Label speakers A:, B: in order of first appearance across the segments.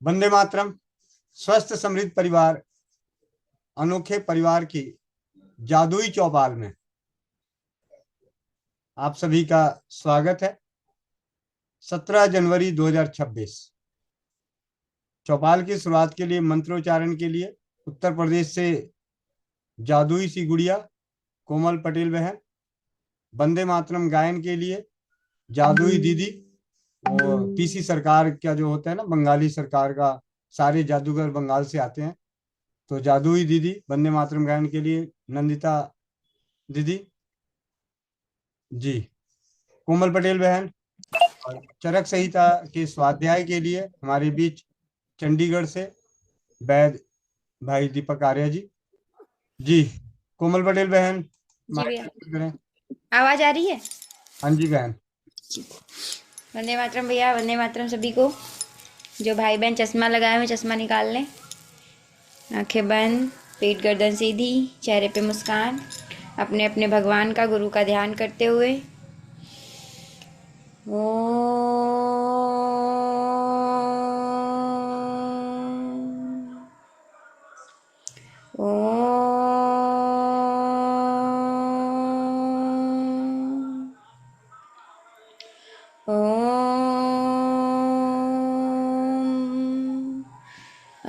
A: वंदे मातरम। स्वस्थ समृद्ध परिवार, अनोखे परिवार की जादुई चौपाल में आप सभी का स्वागत है। 17 जनवरी 2026 चौपाल की शुरुआत के लिए मंत्रोच्चारण के लिए उत्तर प्रदेश से जादुई सी गुड़िया कोमल पटेल बहन, वंदे मातरम गायन के लिए जादुई दीदी, वो पीसी सरकार का जो होता है ना, बंगाली सरकार का, सारे जादूगर बंगाल से आते हैं, तो जादुई दीदी वंदे मातरम गायन के लिए नंदिता दीदी जी, कोमल पटेल बहन, और चरक संहिता के स्वाध्याय के लिए हमारे बीच चंडीगढ़ से वैद भाई दीपक आर्य जी। जी, कोमल पटेल बहन,
B: जी भैया,
A: माइक करें।
B: आवाज आ रही है?
A: हाँ जी बहन।
B: वंदे मातरम भैया, वंदे मातरम सभी को। जो भाई बहन चश्मा लगाए हुए चश्मा निकाल लें। आंखें बंद, पेट गर्दन सीधी, चेहरे पे मुस्कान, अपने अपने भगवान का, गुरु का ध्यान करते हुए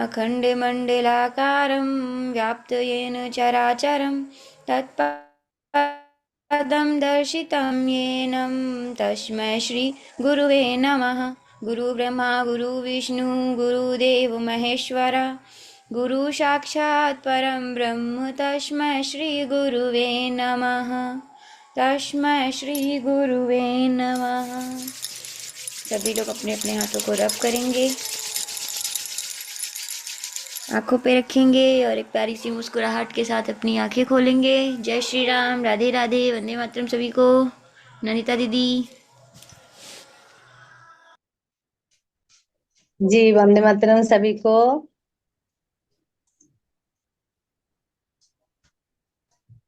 B: अखण्डमण्डलाकारं व्याप्तं चराचरं तत्पदं दर्शितं येन तस्मै श्रीगुरुवे नमः। गुरुब्रह्मा गुरुविष्णु गुरुदेव महेश्वर, गुरु साक्षात् परं ब्रह्म तस्मै श्रीगुरुवे नमः। तस्मै श्रीगुरुवे नमः। सभी लोग अपने अपने हाथों को रब करेंगे, आंखों पे रखेंगे और एक प्यारी सी मुस्कुराहट के साथ अपनी आंखें खोलेंगे। जय श्री राम, राधे राधे, वंदे मातरम सभी को। नंदिता दीदी
C: जी, वंदे मातरम सभी को।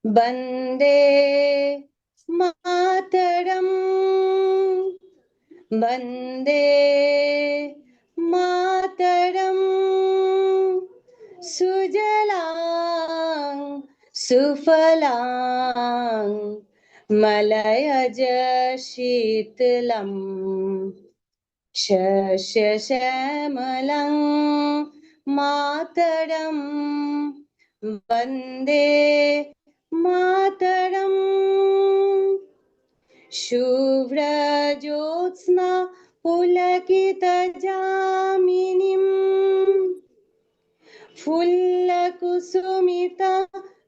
C: वंदे मातरम, वंदे मातरम, सुजलां सुफलां मलयज शीतलम् शस्यश्यामलं मातरं वन्दे मातरम्। शुभ्रज्योत्स्ना पुलकितयामिनीं फुल्लकुसुमिता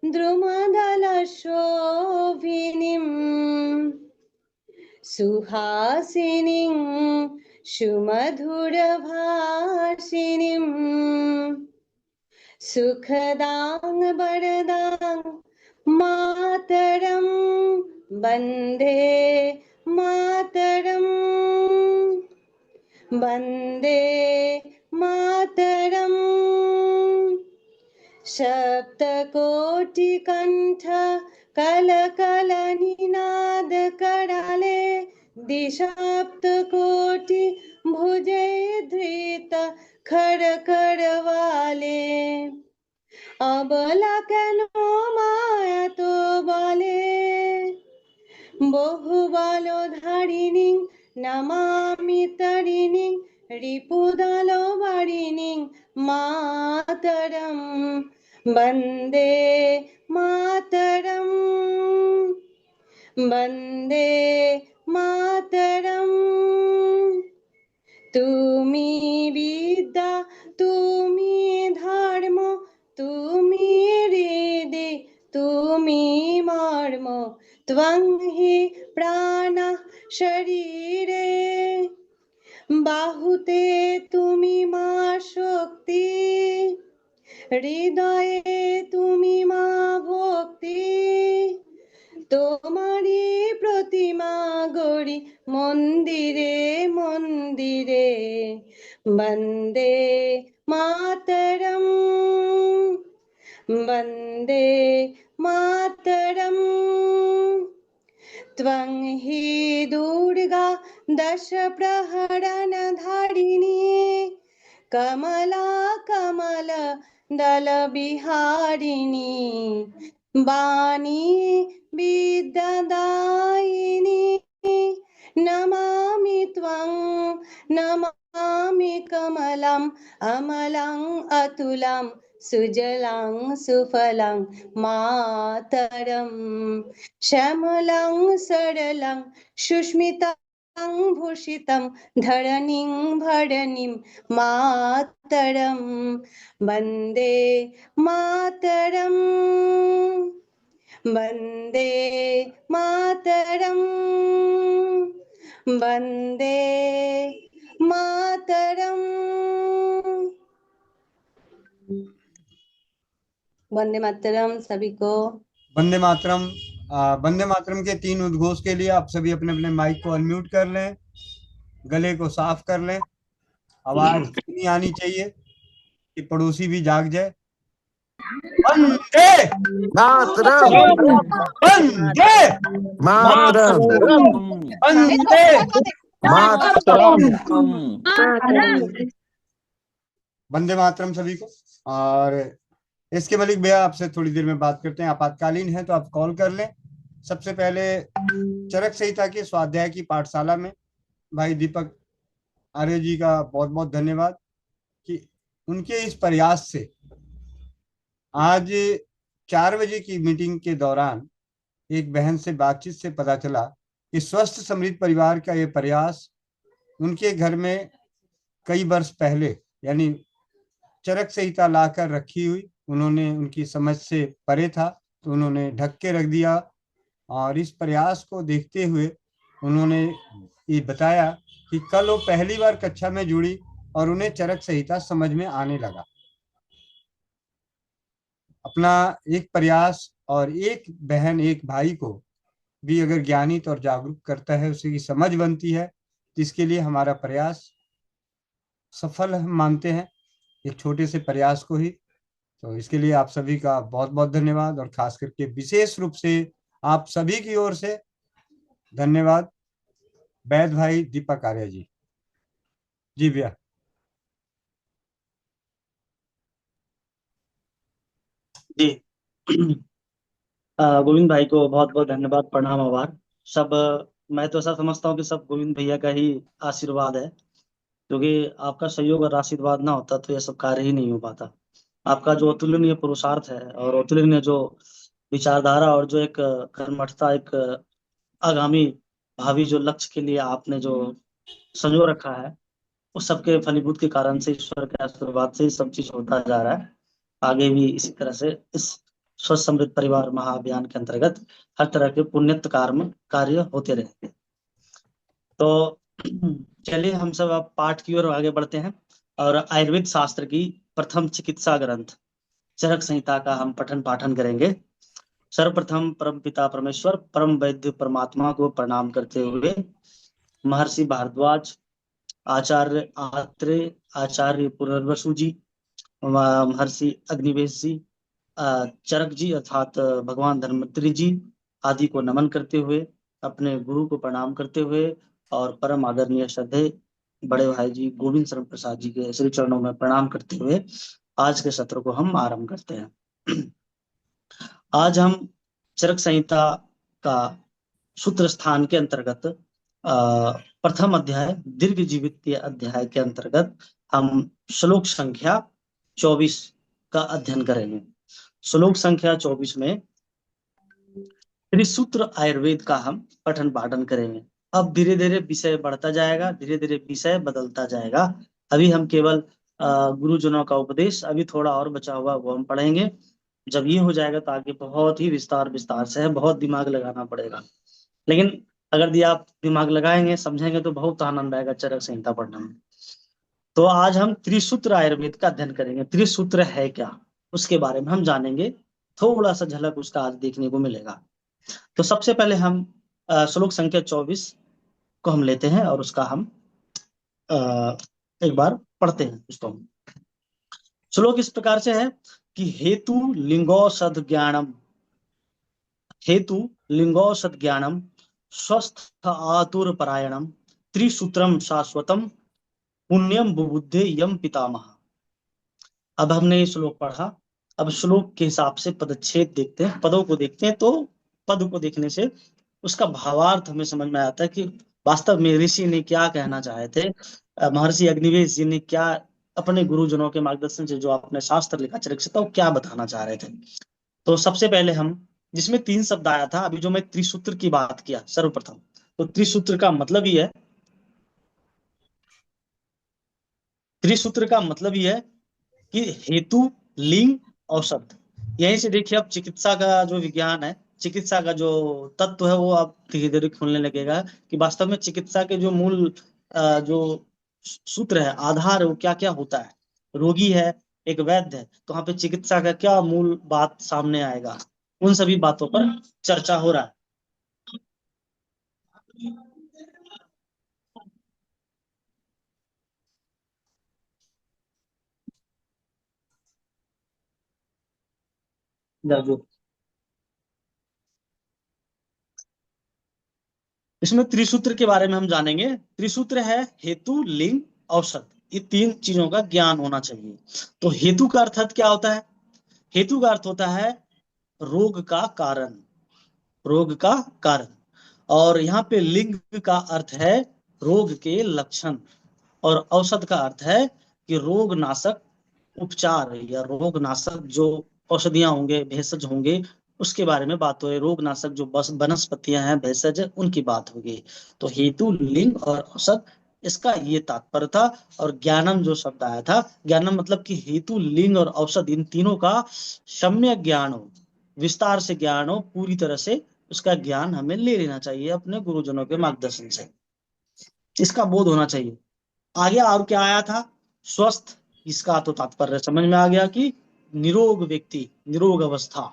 C: द्रुमदलशोभिनीं सुहासिनीं सुमधुरभाषिणीं सुखदां वरदां मातरं वन्दे मातरं वन्दे मातरम्। सप्तकोटिकण्ठ कलकलनिनादकराले द्विसप्तकोटि भुजे धृत खरखरवाले अबला केन माया तो बले बहुबलधारिणीं नमामि तरिणीं रिपुदलवारिणीं मातरं वन्दे मातरं वन्दे मातरं। তুমি বিদ্যা তুমি ধর্ম তুমি হৃদে তুমি মর্ম ত্বং হি প্রাণ শরীরে বাহুতে তুমি মা শক্তি হৃদয়ে তুমি মা ভক্তি তোমারি প্রতিমা গড়ি মন্দিরে মন্দিরে বন্দে মাতরম বন্দে মাতরম। त्वं हि दुर्गा दश प्रहरण धारिणी कमला कमल दल बिहारिणी वाणी विद्यादायिनी नमामि त्वं नमामि कमलम् अमलं अतुलं सुजलं सुफलं मातरं श्यामलं सरलं सुस्मितं भूषितं धरणिं भरणिं मातरं वन्दे मातरम् वन्दे मातरम् वन्दे मातरम् वंदे मातरम सभी को।
A: वंदे मातरम। वंदे मातरम के 3 उद्घोष के लिए आप सभी अपने अपने माइक को अनम्यूट कर लें, गले को साफ कर लें। आवाज इतनी आनी चाहिए कि पड़ोसी भी जाग जाए। वंदे
D: मातरम
A: वंदे
D: मातरम
A: वंदे
D: मातरम
A: वंदे मातरम सभी को। और इसके मलिक भैया आपसे थोड़ी देर में बात करते हैं। आपातकालीन है तो आप कॉल कर लें। सबसे पहले चरक संहिता के स्वाध्याय की पाठशाला में भाई दीपक आर्य जी का बहुत बहुत धन्यवाद कि उनके इस प्रयास से आज 4 बजे की मीटिंग के दौरान एक बहन से बातचीत से पता चला कि स्वस्थ समृद्ध परिवार का ये प्रयास उनके घर में कई वर्ष पहले यानी चरक संहिता लाकर रखी हुई, उन्होंने उनकी समझ से परे था तो उन्होंने ढक के रख दिया। और इस प्रयास को देखते हुए उन्होंने ये बताया कि कल वो पहली बार कक्षा में जुड़ी और उन्हें चरक संहिता समझ में आने लगा। अपना एक प्रयास और एक बहन एक भाई को भी अगर ज्ञानित और जागरूक करता है, उसी की समझ बनती है, तो इसके लिए हमारा प्रयास सफल हम मानते हैं, एक छोटे से प्रयास को ही। तो इसके लिए आप सभी का बहुत बहुत धन्यवाद और खास करके विशेष रूप से आप सभी की ओर से धन्यवाद वैद भाई दीपक आर्य जी। जी भैया।
E: जी गोविंद भाई को बहुत बहुत धन्यवाद, प्रणाम, आभार सब। मैं तो ऐसा समझता हूँ कि सब गोविंद भैया का ही आशीर्वाद है, क्योंकि आपका सहयोग और आशीर्वाद ना होता तो ये सब कार्य ही नहीं हो पाता। आपका जो अतुलनीय पुरुषार्थ है और अतुलनीय जो विचारधारा और जो एक कर्मठता, एक आगामी भावी जो लक्ष्य के लिए आपने जो संजो रखा है, उस सबके फलीभूत के कारण से, ईश्वर के आशीर्वाद से सब चीज होता जा रहा है। आगे भी इसी तरह से इस स्वस्थ समृद्ध परिवार महाअभियान के अंतर्गत हर तरह के पुण्यत कार्य होते रहेंगे। तो चलिए हम सब अब पाठ की ओर आगे बढ़ते हैं और आयुर्वेद शास्त्र की प्रथम चिकित्सा ग्रंथ चरक संहिता का हम पठन पाठन करेंगे। सर्वप्रथम परम पिता परमेश्वर परम वैद्य परमात्मा को प्रणाम करते हुए महर्षि भारद्वाज, आचार्य आत्रेय, आचार्य पुनर्वसु जी, महर्षि अग्निवेश जी, चरक जी अर्थात भगवान धन्वंतरि जी आदि को नमन करते हुए, अपने गुरु को प्रणाम करते हुए और परम आदरणीय श्रद्धेय बड़े भाई जी गोविंद शरण प्रसाद जी के श्री चरणों में प्रणाम करते हुए आज के सत्र को हम आरंभ करते हैं। आज हम चरक संहिता का सूत्र स्थान के अंतर्गत प्रथम अध्याय दीर्घ जीवित अध्याय के अंतर्गत हम श्लोक संख्या 24 का अध्ययन करेंगे। श्लोक संख्या 24 में त्रिसूत्र आयुर्वेद का हम पठन पाठन करेंगे। अब धीरे धीरे विषय बढ़ता जाएगा, धीरे धीरे विषय बदलता जाएगा। अभी हम केवल गुरुजनों का उपदेश अभी थोड़ा और बचा हुआ वो हम पढ़ेंगे। जब ये हो जाएगा तो आगे बहुत ही विस्तार से है, बहुत दिमाग लगाना पड़ेगा। लेकिन अगर यदि आप दिमाग लगाएंगे, समझेंगे तो बहुत आनंद आएगा चरक संहिता पढ़ने में। तो आज हम त्रिसूत्र आयुर्वेद का अध्ययन करेंगे। त्रिसूत्र है क्या, उसके बारे में हम जानेंगे, थोड़ा सा झलक उसका आज देखने को मिलेगा। तो सबसे पहले हम श्लोक संख्या 24 को हम लेते हैं और उसका हम एक बार पढ़ते हैं उसको। श्लोक इस प्रकार से है कि हेतु लिंगौषध ज्ञानम स्वस्थ आतुर परायणम त्रिसूत्रम शाश्वतम पुण्यम बुबुद्धे यम पितामह। अब हमने ये श्लोक पढ़ा। अब श्लोक के हिसाब से पदच्छेद देखते हैं, पदों को देखते हैं। तो पद को देखने से उसका भावार्थ हमें समझ में आता है कि वास्तव में ऋषि ने क्या कहना चाहे थे। महर्षि अग्निवेश जी ने क्या अपने गुरुजनों के मार्गदर्शन से जो आपने शास्त्र लिखा चरित्र, वो क्या बताना चाह रहे थे। तो सबसे पहले हम, जिसमें 3 शब्द आया था, अभी जो मैं त्रिसूत्र की बात किया सर्वप्रथम, तो त्रिसूत्र का मतलब ही है, त्रिसूत्र का मतलब ही है कि हेतु, लिंग, औषध। यहीं से देखिए, अब चिकित्सा का जो विज्ञान है, चिकित्सा का जो तत्व है, वो अब धीरे धीरे खुलने लगेगा कि वास्तव में चिकित्सा के जो मूल जो सूत्र है, आधार है, वो क्या क्या होता है। रोगी है, एक वैद्य है, तो वहां पे चिकित्सा का क्या मूल बात सामने आएगा, उन सभी बातों पर चर्चा हो रहा है। जो इसमें त्रिसूत्र के बारे में हम जानेंगे। त्रिसूत्र है हेतु, लिंग, औषध। ये 3 चीजों का ज्ञान होना चाहिए। तो हेतु का अर्थ क्या होता है? हेतु का अर्थ होता है रोग का कारण, रोग का कारण। और यहाँ पे लिंग का अर्थ है रोग के लक्षण, और औषध का अर्थ है कि रोग नाशक उपचार या रोग नाशक जो औषधियां होंगे, भेषज होंगे, उसके बारे में बात हो रही। रोग नाशक जो बस वनस्पतियां हैं, भेषज, उनकी बात होगी। तो हेतु, लिंग और औषध, इसका ये तात्पर्य था। और ज्ञानम जो शब्द आया था, ज्ञानम मतलब कि हेतु, लिंग और औषध, इन तीनों का सम्यक ज्ञान हो, विस्तार से ज्ञान हो, पूरी तरह से उसका ज्ञान हमें ले लेना चाहिए अपने गुरुजनों के मार्गदर्शन से, इसका बोध होना चाहिए। आगे और क्या आया था? स्वस्थ। इसका तो तात्पर्य समझ में आ गया कि निरोग व्यक्ति, निरोग अवस्था।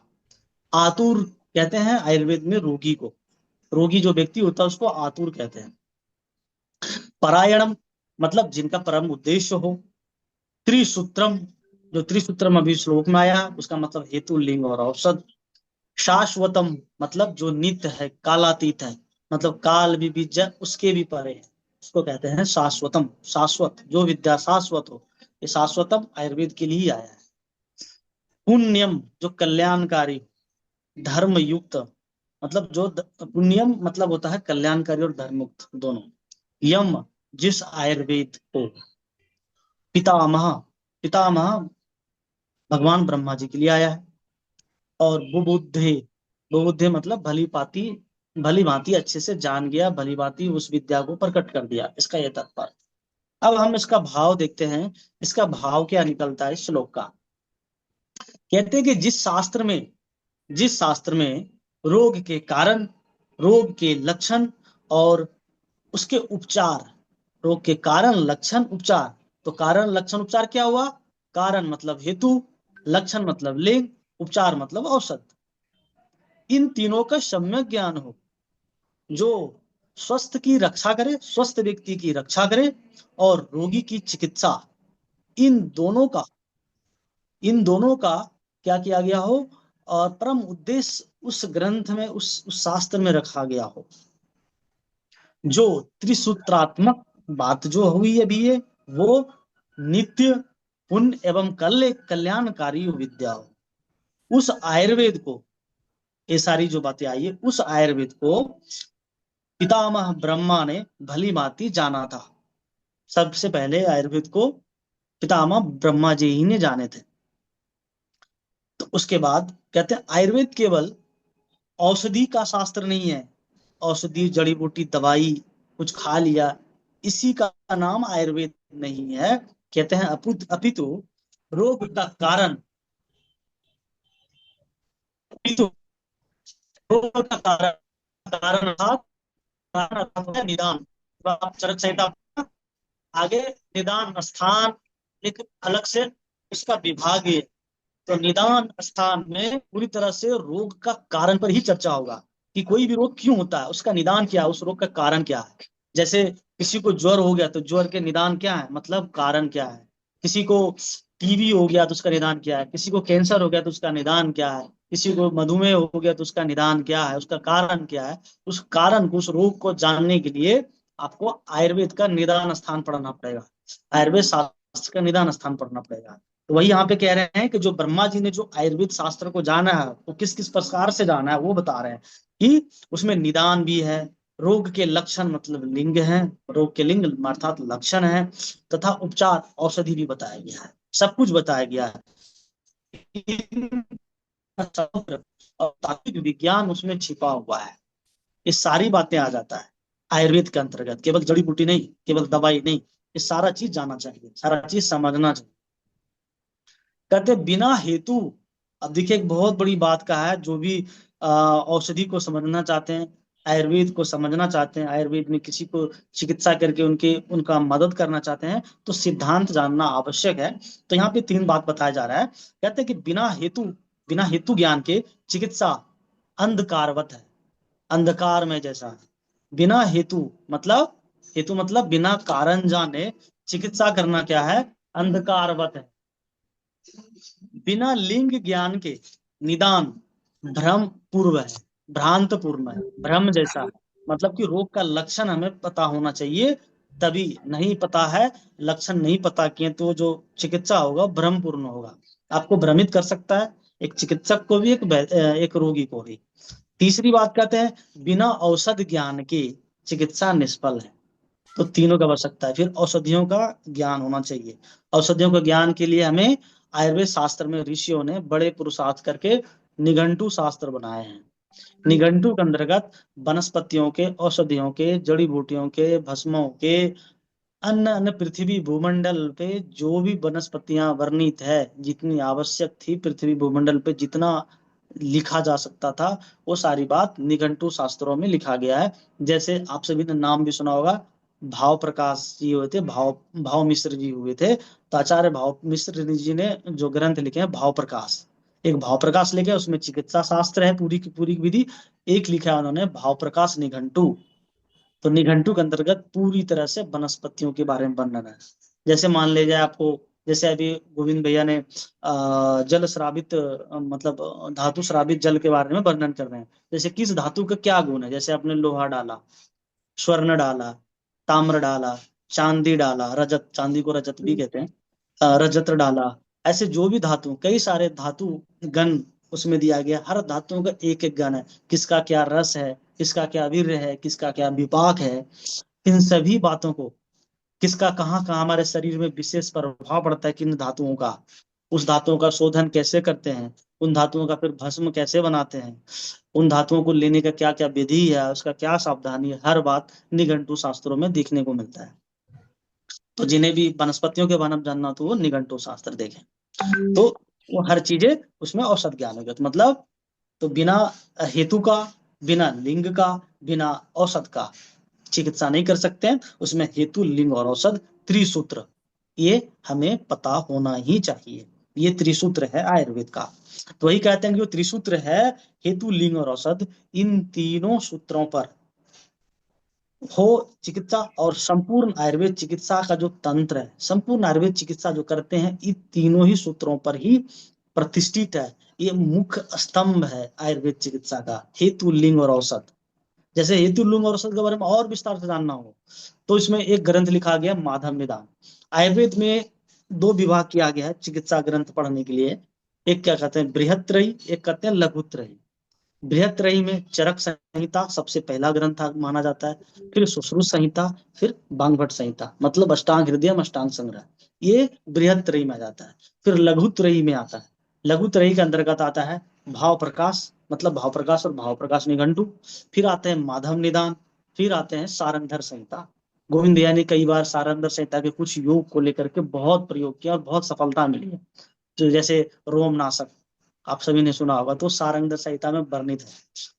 E: आतुर कहते हैं आयुर्वेद में रोगी को, रोगी जो व्यक्ति होता है उसको आतुर कहते हैं। परायणम मतलब जिनका परम उद्देश्य हो। त्रिसूत्रम, जो त्रिसूत्रम अभी श्लोक में आया, उसका मतलब हेतु, लिंग और औषध। शाश्वतम मतलब जो नित्य है, कालातीत है, मतलब काल भी बीत जाए उसके भी परे है, उसको कहते हैं शाश्वतम। शाश्वत, जो विद्या शाश्वत हो, ये शाश्वतम आयुर्वेद के लिए ही आया है। पुण्यम जो कल्याणकारी, धर्म युक्त, मतलब जो पुण्यम मतलब होता है कल्याणकारी और धर्मयुक्त दोनों। यम जिस आयुर्वेद को, पितामह, पितामह भगवान ब्रह्मा जी के लिए आया है। और बुबुद्धे, बुबुद्धे मतलब भली भांति, भली भांति अच्छे से जान गया, भली भांति उस विद्या को प्रकट कर दिया, इसका यह तात्पर्य। अब हम इसका भाव देखते हैं। इसका भाव क्या निकलता है इस श्लोक का। कहते हैं कि जिस शास्त्र में रोग के कारण, रोग के लक्षण और उसके उपचार, रोग के कारण, लक्षण, उपचार। तो कारण, लक्षण, उपचार क्या हुआ? कारण मतलब हेतु, लक्षण मतलब लिंग, उपचार मतलब औषध। इन तीनों का सम्यक ज्ञान हो, जो स्वस्थ की रक्षा करे, स्वस्थ व्यक्ति की रक्षा करे, और रोगी की चिकित्सा, इन दोनों का, इन दोनों का क्या किया गया हो, और परम उद्देश्य उस ग्रंथ में, उस शास्त्र में रखा गया हो। जो त्रिसूत्रात्मक बात जो हुई अभी है, वो नित्य, पुण्य एवं कल्याणकारी विद्या हो। उस आयुर्वेद को, ये सारी जो बातें आई है, उस आयुर्वेद को पितामह ब्रह्मा ने भली भांति जाना था। सबसे पहले आयुर्वेद को पितामह ब्रह्मा जी ही ने जाने थे। तो उसके बाद कहते हैं आयुर्वेद केवल औषधि का शास्त्र नहीं है। औषधि, जड़ी बूटी, दवाई कुछ खा लिया, इसी का नाम आयुर्वेद नहीं है। कहते हैं अपितु रोग का कारण, अपितु रोग का कारण, कारण अर्थात, कारण अर्थात है निदान। तो आप चरक संहिता आगे निदान स्थान एक अलग से उसका विभाग है। तो निदान स्थान में पूरी तरह से रोग का कारण पर ही चर्चा होगा कि कोई भी रोग क्यों होता है, उसका निदान क्या है, उस रोग का कारण क्या है। जैसे किसी को ज्वर हो गया तो ज्वर के निदान क्या है, मतलब कारण क्या है। किसी को टीबी हो गया तो उसका निदान क्या है, किसी को कैंसर हो गया तो उसका निदान क्या है, किसी को मधुमेह हो गया तो उसका निदान क्या है, उसका कारण क्या है। उस कारण को, उस रोग को जानने के लिए आपको आयुर्वेद का निदान स्थान पढ़ना पड़ेगा, आयुर्वेद शास्त्र का निदान स्थान पढ़ना पड़ेगा। तो वही यहाँ पे कह रहे हैं कि जो ब्रह्मा जी ने जो आयुर्वेद शास्त्र को जाना है वो किस किस प्रकार से जाना है वो बता रहे हैं कि उसमें निदान भी है, रोग के लक्षण मतलब लिंग है, रोग के लिंग अर्थात लक्षण है, तथा उपचार औषधि भी बताया गया है, सब कुछ बताया गया है। समग्र और तात्विक विज्ञान उसमें छिपा हुआ है। ये सारी बातें आ जाता है आयुर्वेद के अंतर्गत, केवल जड़ी बूटी नहीं, केवल दवाई नहीं, ये सारा चीज जाना चाहिए, सारा चीज समझना चाहिए। कहते बिना हेतु, अब देखिए एक बहुत बड़ी बात का है, जो भी औषधि को समझना चाहते हैं, आयुर्वेद को समझना चाहते हैं, आयुर्वेद में किसी को चिकित्सा करके उनका मदद करना चाहते हैं, तो सिद्धांत जानना आवश्यक है। तो यहाँ पे 3 बात बताया जा रहा है। कहते हैं कि बिना हेतु ज्ञान के चिकित्सा अंधकारवत है, अंधकार में जैसा है। बिना हेतु मतलब बिना कारण जाने चिकित्सा करना क्या है, अंधकारवत है। बिना लिंग ज्ञान के निदान भ्रम पूर्व है, भ्रांत पूर्ण है, भ्रम जैसा है। मतलब कि रोग का लक्षण हमें पता होना चाहिए, तभी नहीं पता है, लक्षण नहीं पता किए तो जो चिकित्सा होगा भ्रम पूर्ण होगा, आपको भ्रमित कर सकता है, एक चिकित्सक को भी, एक रोगी को भी। तीसरी बात कहते हैं बिना औषध ज्ञान के चिकित्सा निष्फल है। तो तीनों का आवश्यकता है। फिर औषधियों का ज्ञान होना चाहिए। औषधियों के ज्ञान के लिए हमें आयुर्वेद शास्त्र में ऋषियों ने बड़े पुरुषार्थ करके निघंटु शास्त्र बनाए हैं। निघंटु के अंतर्गत वनस्पतियों के, औषधियों के, जड़ी बूटियों के, भस्मों के, अन्य अन्य पृथ्वी भूमंडल पे जो भी वनस्पतियां वर्णित है, जितनी आवश्यक थी पृथ्वी भूमंडल पे, जितना लिखा जा सकता था, वो सारी बात निघंटु शास्त्रों में लिखा गया है। जैसे आप सभी ने नाम भी सुना होगा, भाव प्रकाश जी हुए थे, भाव मिश्र जी हुए थे। तो आचार्य भाव मिश्र जी ने जो ग्रंथ लिखे हैं भाव प्रकाश, एक भाव प्रकाश लिखे, उसमें चिकित्सा शास्त्र है पूरी की पूरी विधि। एक लिखा है उन्होंने भाव प्रकाश निघंटु। तो निघंटु के अंतर्गत पूरी तरह से वनस्पतियों के बारे में वर्णन है। जैसे मान लीजिए आपको, जैसे अभी गोविंद भैया ने जल श्रावित मतलब धातु श्रावित जल के बारे में वर्णन कर रहे हैं। जैसे किस धातु का क्या गुण है, जैसे आपने लोहा डाला, स्वर्ण डाला, ताम्र डाला, चांदी डाला, रजत, चांदी को रजत भी कहते हैं, रजत डाला, ऐसे जो भी धातु, कई सारे धातु गण उसमें दिया गया। हर धातुओं का एक एक गण है, किसका क्या रस है, किसका क्या वीर्य है, किसका क्या विपाक है, इन सभी बातों को, किसका कहाँ कहाँ हमारे शरीर में विशेष प्रभाव पड़ता है, किन धातुओं का, उस धातुओं का शोधन कैसे करते हैं, उन धातुओं का फिर भस्म कैसे बनाते हैं, उन धातुओं को लेने का क्या क्या विधि है, उसका क्या सावधानी है, हर बात निघंटु शास्त्रों में देखने को मिलता है। तो जिन्हें भी वनस्पतियों के बारे में जानना तो वो निघंटु शास्त्र देखें, तो वो हर चीजें उसमें औषध ज्ञान हो गया। तो मतलब, तो बिना हेतु का, बिना लिंग का, बिना औषध का चिकित्सा नहीं कर सकते हैं। उसमें हेतु, लिंग और औषध, त्रिसूत्र, ये हमें पता होना ही चाहिए। ये त्रिसूत्र है आयुर्वेद का। तो वही कहते हैं कि जो त्रिसूत्र है, हेतु, लिंग और औषध, इन तीनों सूत्रों पर हो चिकित्सा, और संपूर्ण आयुर्वेद चिकित्सा का जो तंत्र है, संपूर्ण आयुर्वेद चिकित्सा जो करते हैं, इन तीनों ही सूत्रों पर ही प्रतिष्ठित है। ये मुख्य स्तंभ है आयुर्वेद चिकित्सा का, हेतु, लिंग और औषध। जैसे हेतु, लिंग और औषध के बारे में और विस्तार से जानना हो तो इसमें एक ग्रंथ लिखा गया माधव निदान। आयुर्वेद में 2 विभाग किया गया है चिकित्सा ग्रंथ पढ़ने के लिए। एक क्या कहते हैं बृहत्त्रयी, एक कहते हैं लघुत्रयी। बृहत्त्रयी में चरक संहिता सबसे पहला ग्रंथ माना जाता है, फिर सुश्रुत संहिता, फिर बांगभट्ट संहिता, मतलब अष्टांग हृदय, अष्टांग संग्रह, ये बृहत्त्रयी में आ जाता है। फिर लघुत्रयी में आता है, लघुत्रयी के अंतर्गत आता है भाव प्रकाश, मतलब भाव प्रकाश और भाव प्रकाश निघंटु। फिर आते हैं माधव निदान, फिर आते हैं सारंधर संहिता। गोविंद दया ने कई बार सारंधर संहिता के कुछ योग को लेकर के बहुत प्रयोग किया और बहुत सफलता मिली है। तो जैसे रोमनाशक आप सभी ने सुना होगा, तो सारंगधर संहिता में वर्णित है।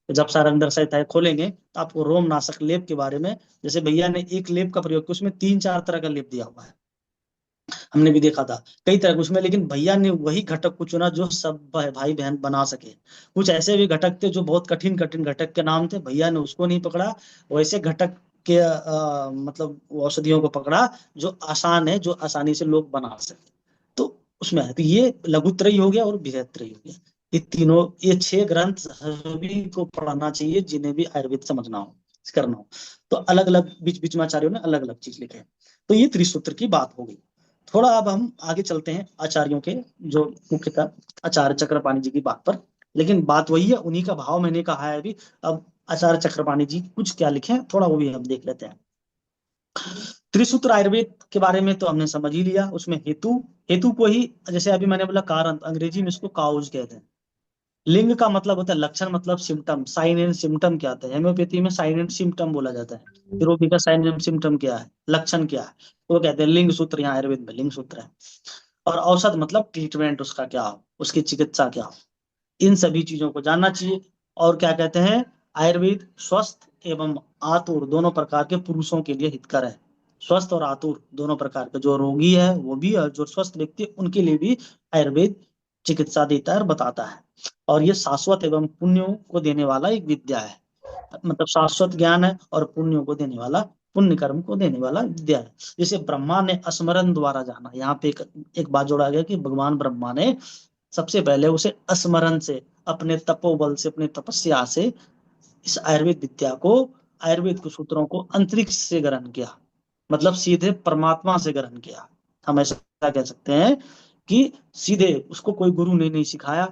E: तो जब सारंगधर संहिता खोलेंगे तो आपको रोमनाशक लेप के बारे में, जैसे भैया ने एक लेप का प्रयोग किया, उसमें 3-4 तरह का लेप दिया हुआ है, हमने भी देखा था कई तरह उसमें, लेकिन भैया ने वही घटक को चुना जो सब भाई बहन बना सके। कुछ ऐसे भी घटक थे जो बहुत कठिन कठिन घटक के नाम थे, भैया ने उसको नहीं पकड़ा, वैसे घटक के मतलब औषधियों को पकड़ा जो आसान है, जो आसानी से लोग बना सके। तो उसमें है, तो ये लघुत्रयी हो गया और बृहत्त्रयी हो गया। ये तीनों, ये 6 ग्रंथ सभी को पढ़ना चाहिए जिन्हें भी आयुर्वेद समझना हो। करना हो। तो अलग अलग बीच बीच में आचार्यों ने अलग अलग चीज लिखे हैं। तो ये त्रिसूत्र की बात हो गई। थोड़ा अब हम आगे चलते हैं आचार्यों के जो मुख्यतः आचार्य चक्रपाणी जी की बात पर। लेकिन बात वही है, उन्हीं का भाव मैंने कहा है अभी। अब आचार्य चक्रपाणी जी कुछ क्या लिखे हैं थोड़ा वो भी हम देख लेते हैं। त्रिसूत्र आयुर्वेद के बारे में तो हमने समझ ही लिया। उसमें हेतु, हेतु को ही जैसे अभी मैंने बोला कारण, अंग्रेजी में इसको काउज कहते हैं। लिंग का मतलब होता है लक्षण, मतलब सिम्टम, साइन एंड सिम्टम क्या होता है। हेम्योपैथी में साइन एंड सिम्टम बोला जाता है। यूरोपी का साइन एंड सिम्टम क्या है, लक्षण क्या है, वो कहते हैं लिंग सूत्र। यहाँ आयुर्वेद में लिंग सूत्र है। और औषध मतलब ट्रीटमेंट, उसका क्या हो, उसकी चिकित्सा क्या हो, इन सभी चीजों को जानना चाहिए। और क्या कहते हैं, आयुर्वेद स्वस्थ एवं आतुर दोनों प्रकार के पुरुषों के लिए हितकर है। स्वस्थ और आतुर दोनों प्रकार के, जो रोगी है वो भी और जो स्वस्थ व्यक्ति है उनके लिए भी आयुर्वेद चिकित्सा देता है और बताता है। और ये शाश्वत एवं पुण्यों को देने वाला एक विद्या है। मतलब शाश्वत ज्ञान है और पुण्यों को देने वाला, पुण्य कर्म को देने वाला विद्या है। जैसे ब्रह्मा ने स्मरण द्वारा जाना, यहाँ पे एक बात जोड़ा गया कि भगवान ब्रह्मा ने सबसे पहले उसे स्मरण से, अपने तपोबल से, अपने तपस्या से इस आयुर्वेद विद्या को, आयुर्वेद के सूत्रों को अंतरिक्ष से ग्रहण किया। मतलब सीधे परमात्मा से ग्रहण किया। हम ऐसा कह सकते हैं कि सीधे उसको कोई गुरु ने नहीं सिखाया,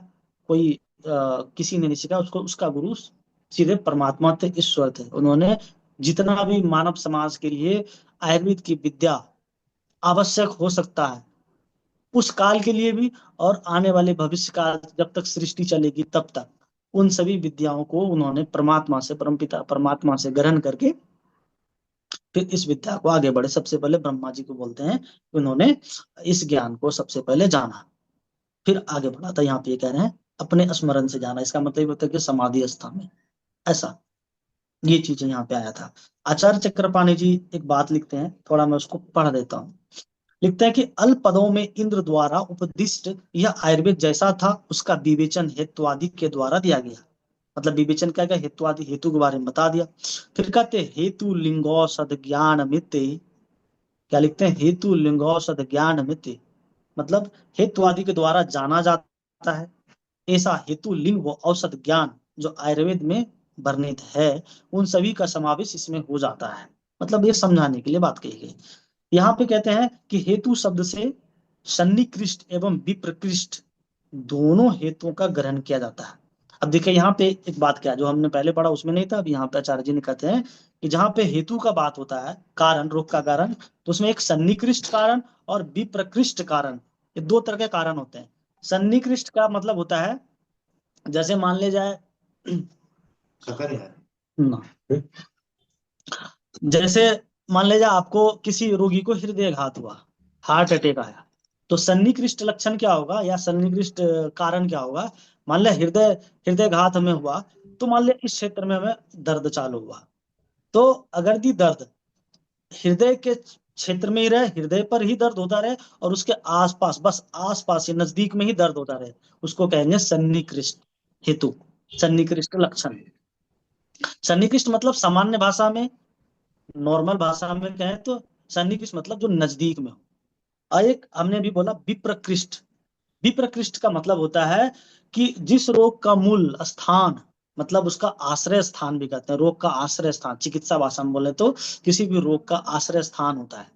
E: कोई किसी ने नहीं सिखाया उसको। उसका गुरु सीधे परमात्मा थे, ईश्वर थे। उन्होंने जितना भी मानव समाज के लिए आयुर्वेद की विद्या आवश्यक हो सकता है उस काल के लिए भी, और आने वाले भविष्य काल जब तक सृष्टि चलेगी तब तक, उन सभी विद्याओं को उन्होंने परमात्मा से, परमपिता परमात्मा से ग्रहण करके फिर इस विद्या को आगे बढ़े। सबसे पहले ब्रह्मा जी को बोलते हैं, उन्होंने इस ज्ञान को सबसे पहले जाना, फिर आगे बढ़ा था। यहाँ पे ये कह रहे हैं अपने स्मरण से जाना, इसका मतलब होता है कि समाधि अवस्था में, ऐसा ये चीज यहाँ पे आया था। आचार्य चक्रपाणी जी एक बात लिखते हैं, थोड़ा मैं उसको पढ़ देता हूँ। लिखते हैं कि अल्प पदों में इंद्र द्वारा उपदिष्ट यह आयुर्वेद जैसा था उसका विवेचन हेत्वादि के द्वारा दिया गया। मतलब विवेचन क्या क्या, हेत्वादि, हेतु के बारे में बता दिया। फिर कहते हैं हेतु लिंगौषध ज्ञान मित्ते, क्या लिखते हैं, हेतु लिंगौषध ज्ञान मित्ते, मतलब हेत्वादि के द्वारा जाना जाता है ऐसा हेतु लिंग व औषध ज्ञान जो आयुर्वेद में वर्णित है उन सभी का समावेश इसमें हो जाता है। मतलब ये समझाने के लिए बात कही गई। यहाँ पे कहते हैं कि हेतु शब्द से सन्निकृष्ट एवं विप्रकृष्ट दोनों हेतुओं का ग्रहण किया जाता है। अब देखिए यहाँ पे एक बात क्या जो हमने पहले पढ़ा उसमें नहीं था, अब यहाँ पे आचार्य जी ने कहते हैं कि जहाँ पे हेतु का बात होता है, कारण, रोग का कारण, तो उसमें एक सन्निकृष्ट कारण और विप्रकृष्ट कारण, ये दो तरह के कारण होते हैं। सन्निकृष्ट का मतलब होता है जैसे मान ले जाए ना, जैसे मान ले जाए आपको किसी रोगी को हृदयघात हुआ, हार्ट अटैक आया, तो सन्निकृष्ट लक्षण क्या होगा या सन्निकृष्ट कारण क्या होगा। मान ले हृदयघात हमें हुआ, तो मान ले इस क्षेत्र में हमें दर्द चालू हुआ, तो अगर दी दर्द हृदय के क्षेत्र में ही रहे, हृदय पर ही दर्द होता रहे और उसके आसपास, बस आसपास या नजदीक में ही दर्द होता रहे, उसको कहेंगे सन्निकृष्ट हेतु, सन्निकृष्ट लक्षण। सन्निकृष्ट मतलब सामान्य भाषा में, नॉर्मल भाषा में कहें तो सन्निकृष्ट मतलब जो नजदीक में हो। और एक हमने भी बोला विप्रकृष्ट, विप्रकृष्ट का मतलब होता है कि जिस रोग का मूल स्थान, मतलब उसका आश्रय स्थान भी कहते हैं, रोग का आश्रय स्थान, चिकित्सा भाषा में बोले तो किसी भी रोग का आश्रय स्थान होता है।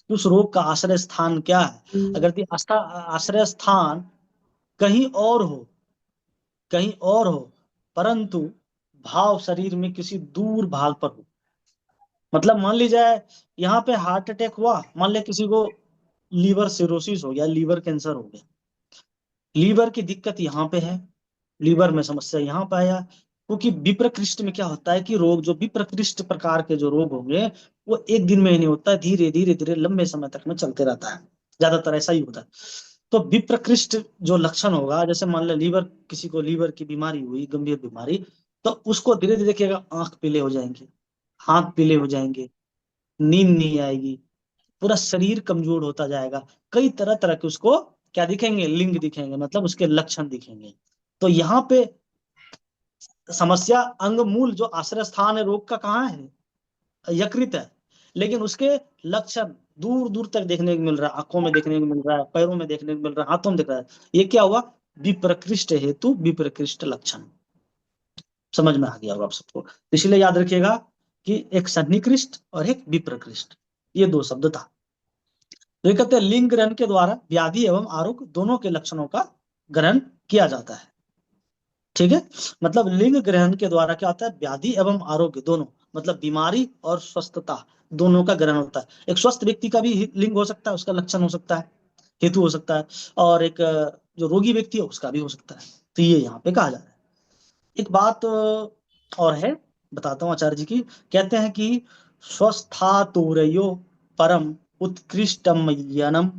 E: तो उस रोग का आश्रय स्थान क्या है, अगर आश्रय स्थान कहीं और हो, कहीं और हो, परंतु भाव शरीर में किसी दूर भाग पर हो। मतलब मान लीजिए यहाँ पे हार्ट अटैक हुआ, मान लिया किसी को लीवर सिरोसिस हो गया, लीवर कैंसर हो गया, लीवर की दिक्कत यहाँ पे है, लीवर में समस्या यहाँ पे आया। क्योंकि विप्रकृष्ट में क्या होता है कि रोग, जो विप्रकृष्ट प्रकार के जो रोग होंगे वो एक दिन में ही नहीं होता है, धीरे धीरे धीरे लंबे समय तक में चलते रहता है, ज्यादातर ऐसा ही होता है। तो विप्रकृष्ट जो लक्षण होगा, जैसे मान लो लीवर, किसी को लीवर की बीमारी हुई, गंभीर बीमारी, तो उसको धीरे धीरे देखिएगा आंख पीले हो जाएंगे, हाथ पीले हो जाएंगे, नींद नहीं आएगी, पूरा शरीर कमजोर होता जाएगा, कई तरह तरह के उसको क्या दिखेंगे, लिंग दिखेंगे, मतलब उसके लक्षण दिखेंगे। तो यहाँ पे समस्या अंग मूल जो आश्रय स्थान है रोग का कहाँ है, यकृत है, लेकिन उसके लक्षण दूर दूर तक देखने को मिल रहा है, आंखों में देखने को मिल रहा है, पैरों में देखने को मिल रहा है, हाथों में दिख रहा है। ये क्या हुआ, विप्रकृष्ट हेतु विप्रकृष्ट लक्षण। समझ में आ गया होगा आप सबको, इसलिए याद रखिएगा कि एक सन्निकृष्ट और एक विप्रकृष्ट, ये दो शब्द था। तो ये कहते हैं लिंग ग्रहण के द्वारा व्याधि एवं आरोग्य दोनों के लक्षणों का ग्रहण किया जाता है। ठीक है, मतलब लिंग ग्रहण के द्वारा क्या होता है, व्याधि एवं आरोग्य दोनों, मतलब बीमारी और स्वस्थता दोनों का ग्रहण होता है। एक स्वस्थ व्यक्ति का भी लिंग हो सकता है, उसका लक्षण हो सकता है, हेतु हो सकता है, और एक जो रोगी व्यक्ति है उसका भी हो सकता है। तो ये यहाँ पे कहा जा रहा है। एक बात और है, बताता हूँ आचार्य जी की। कहते हैं कि स्वस्थातुरयो परम उत्कृष्टमयनम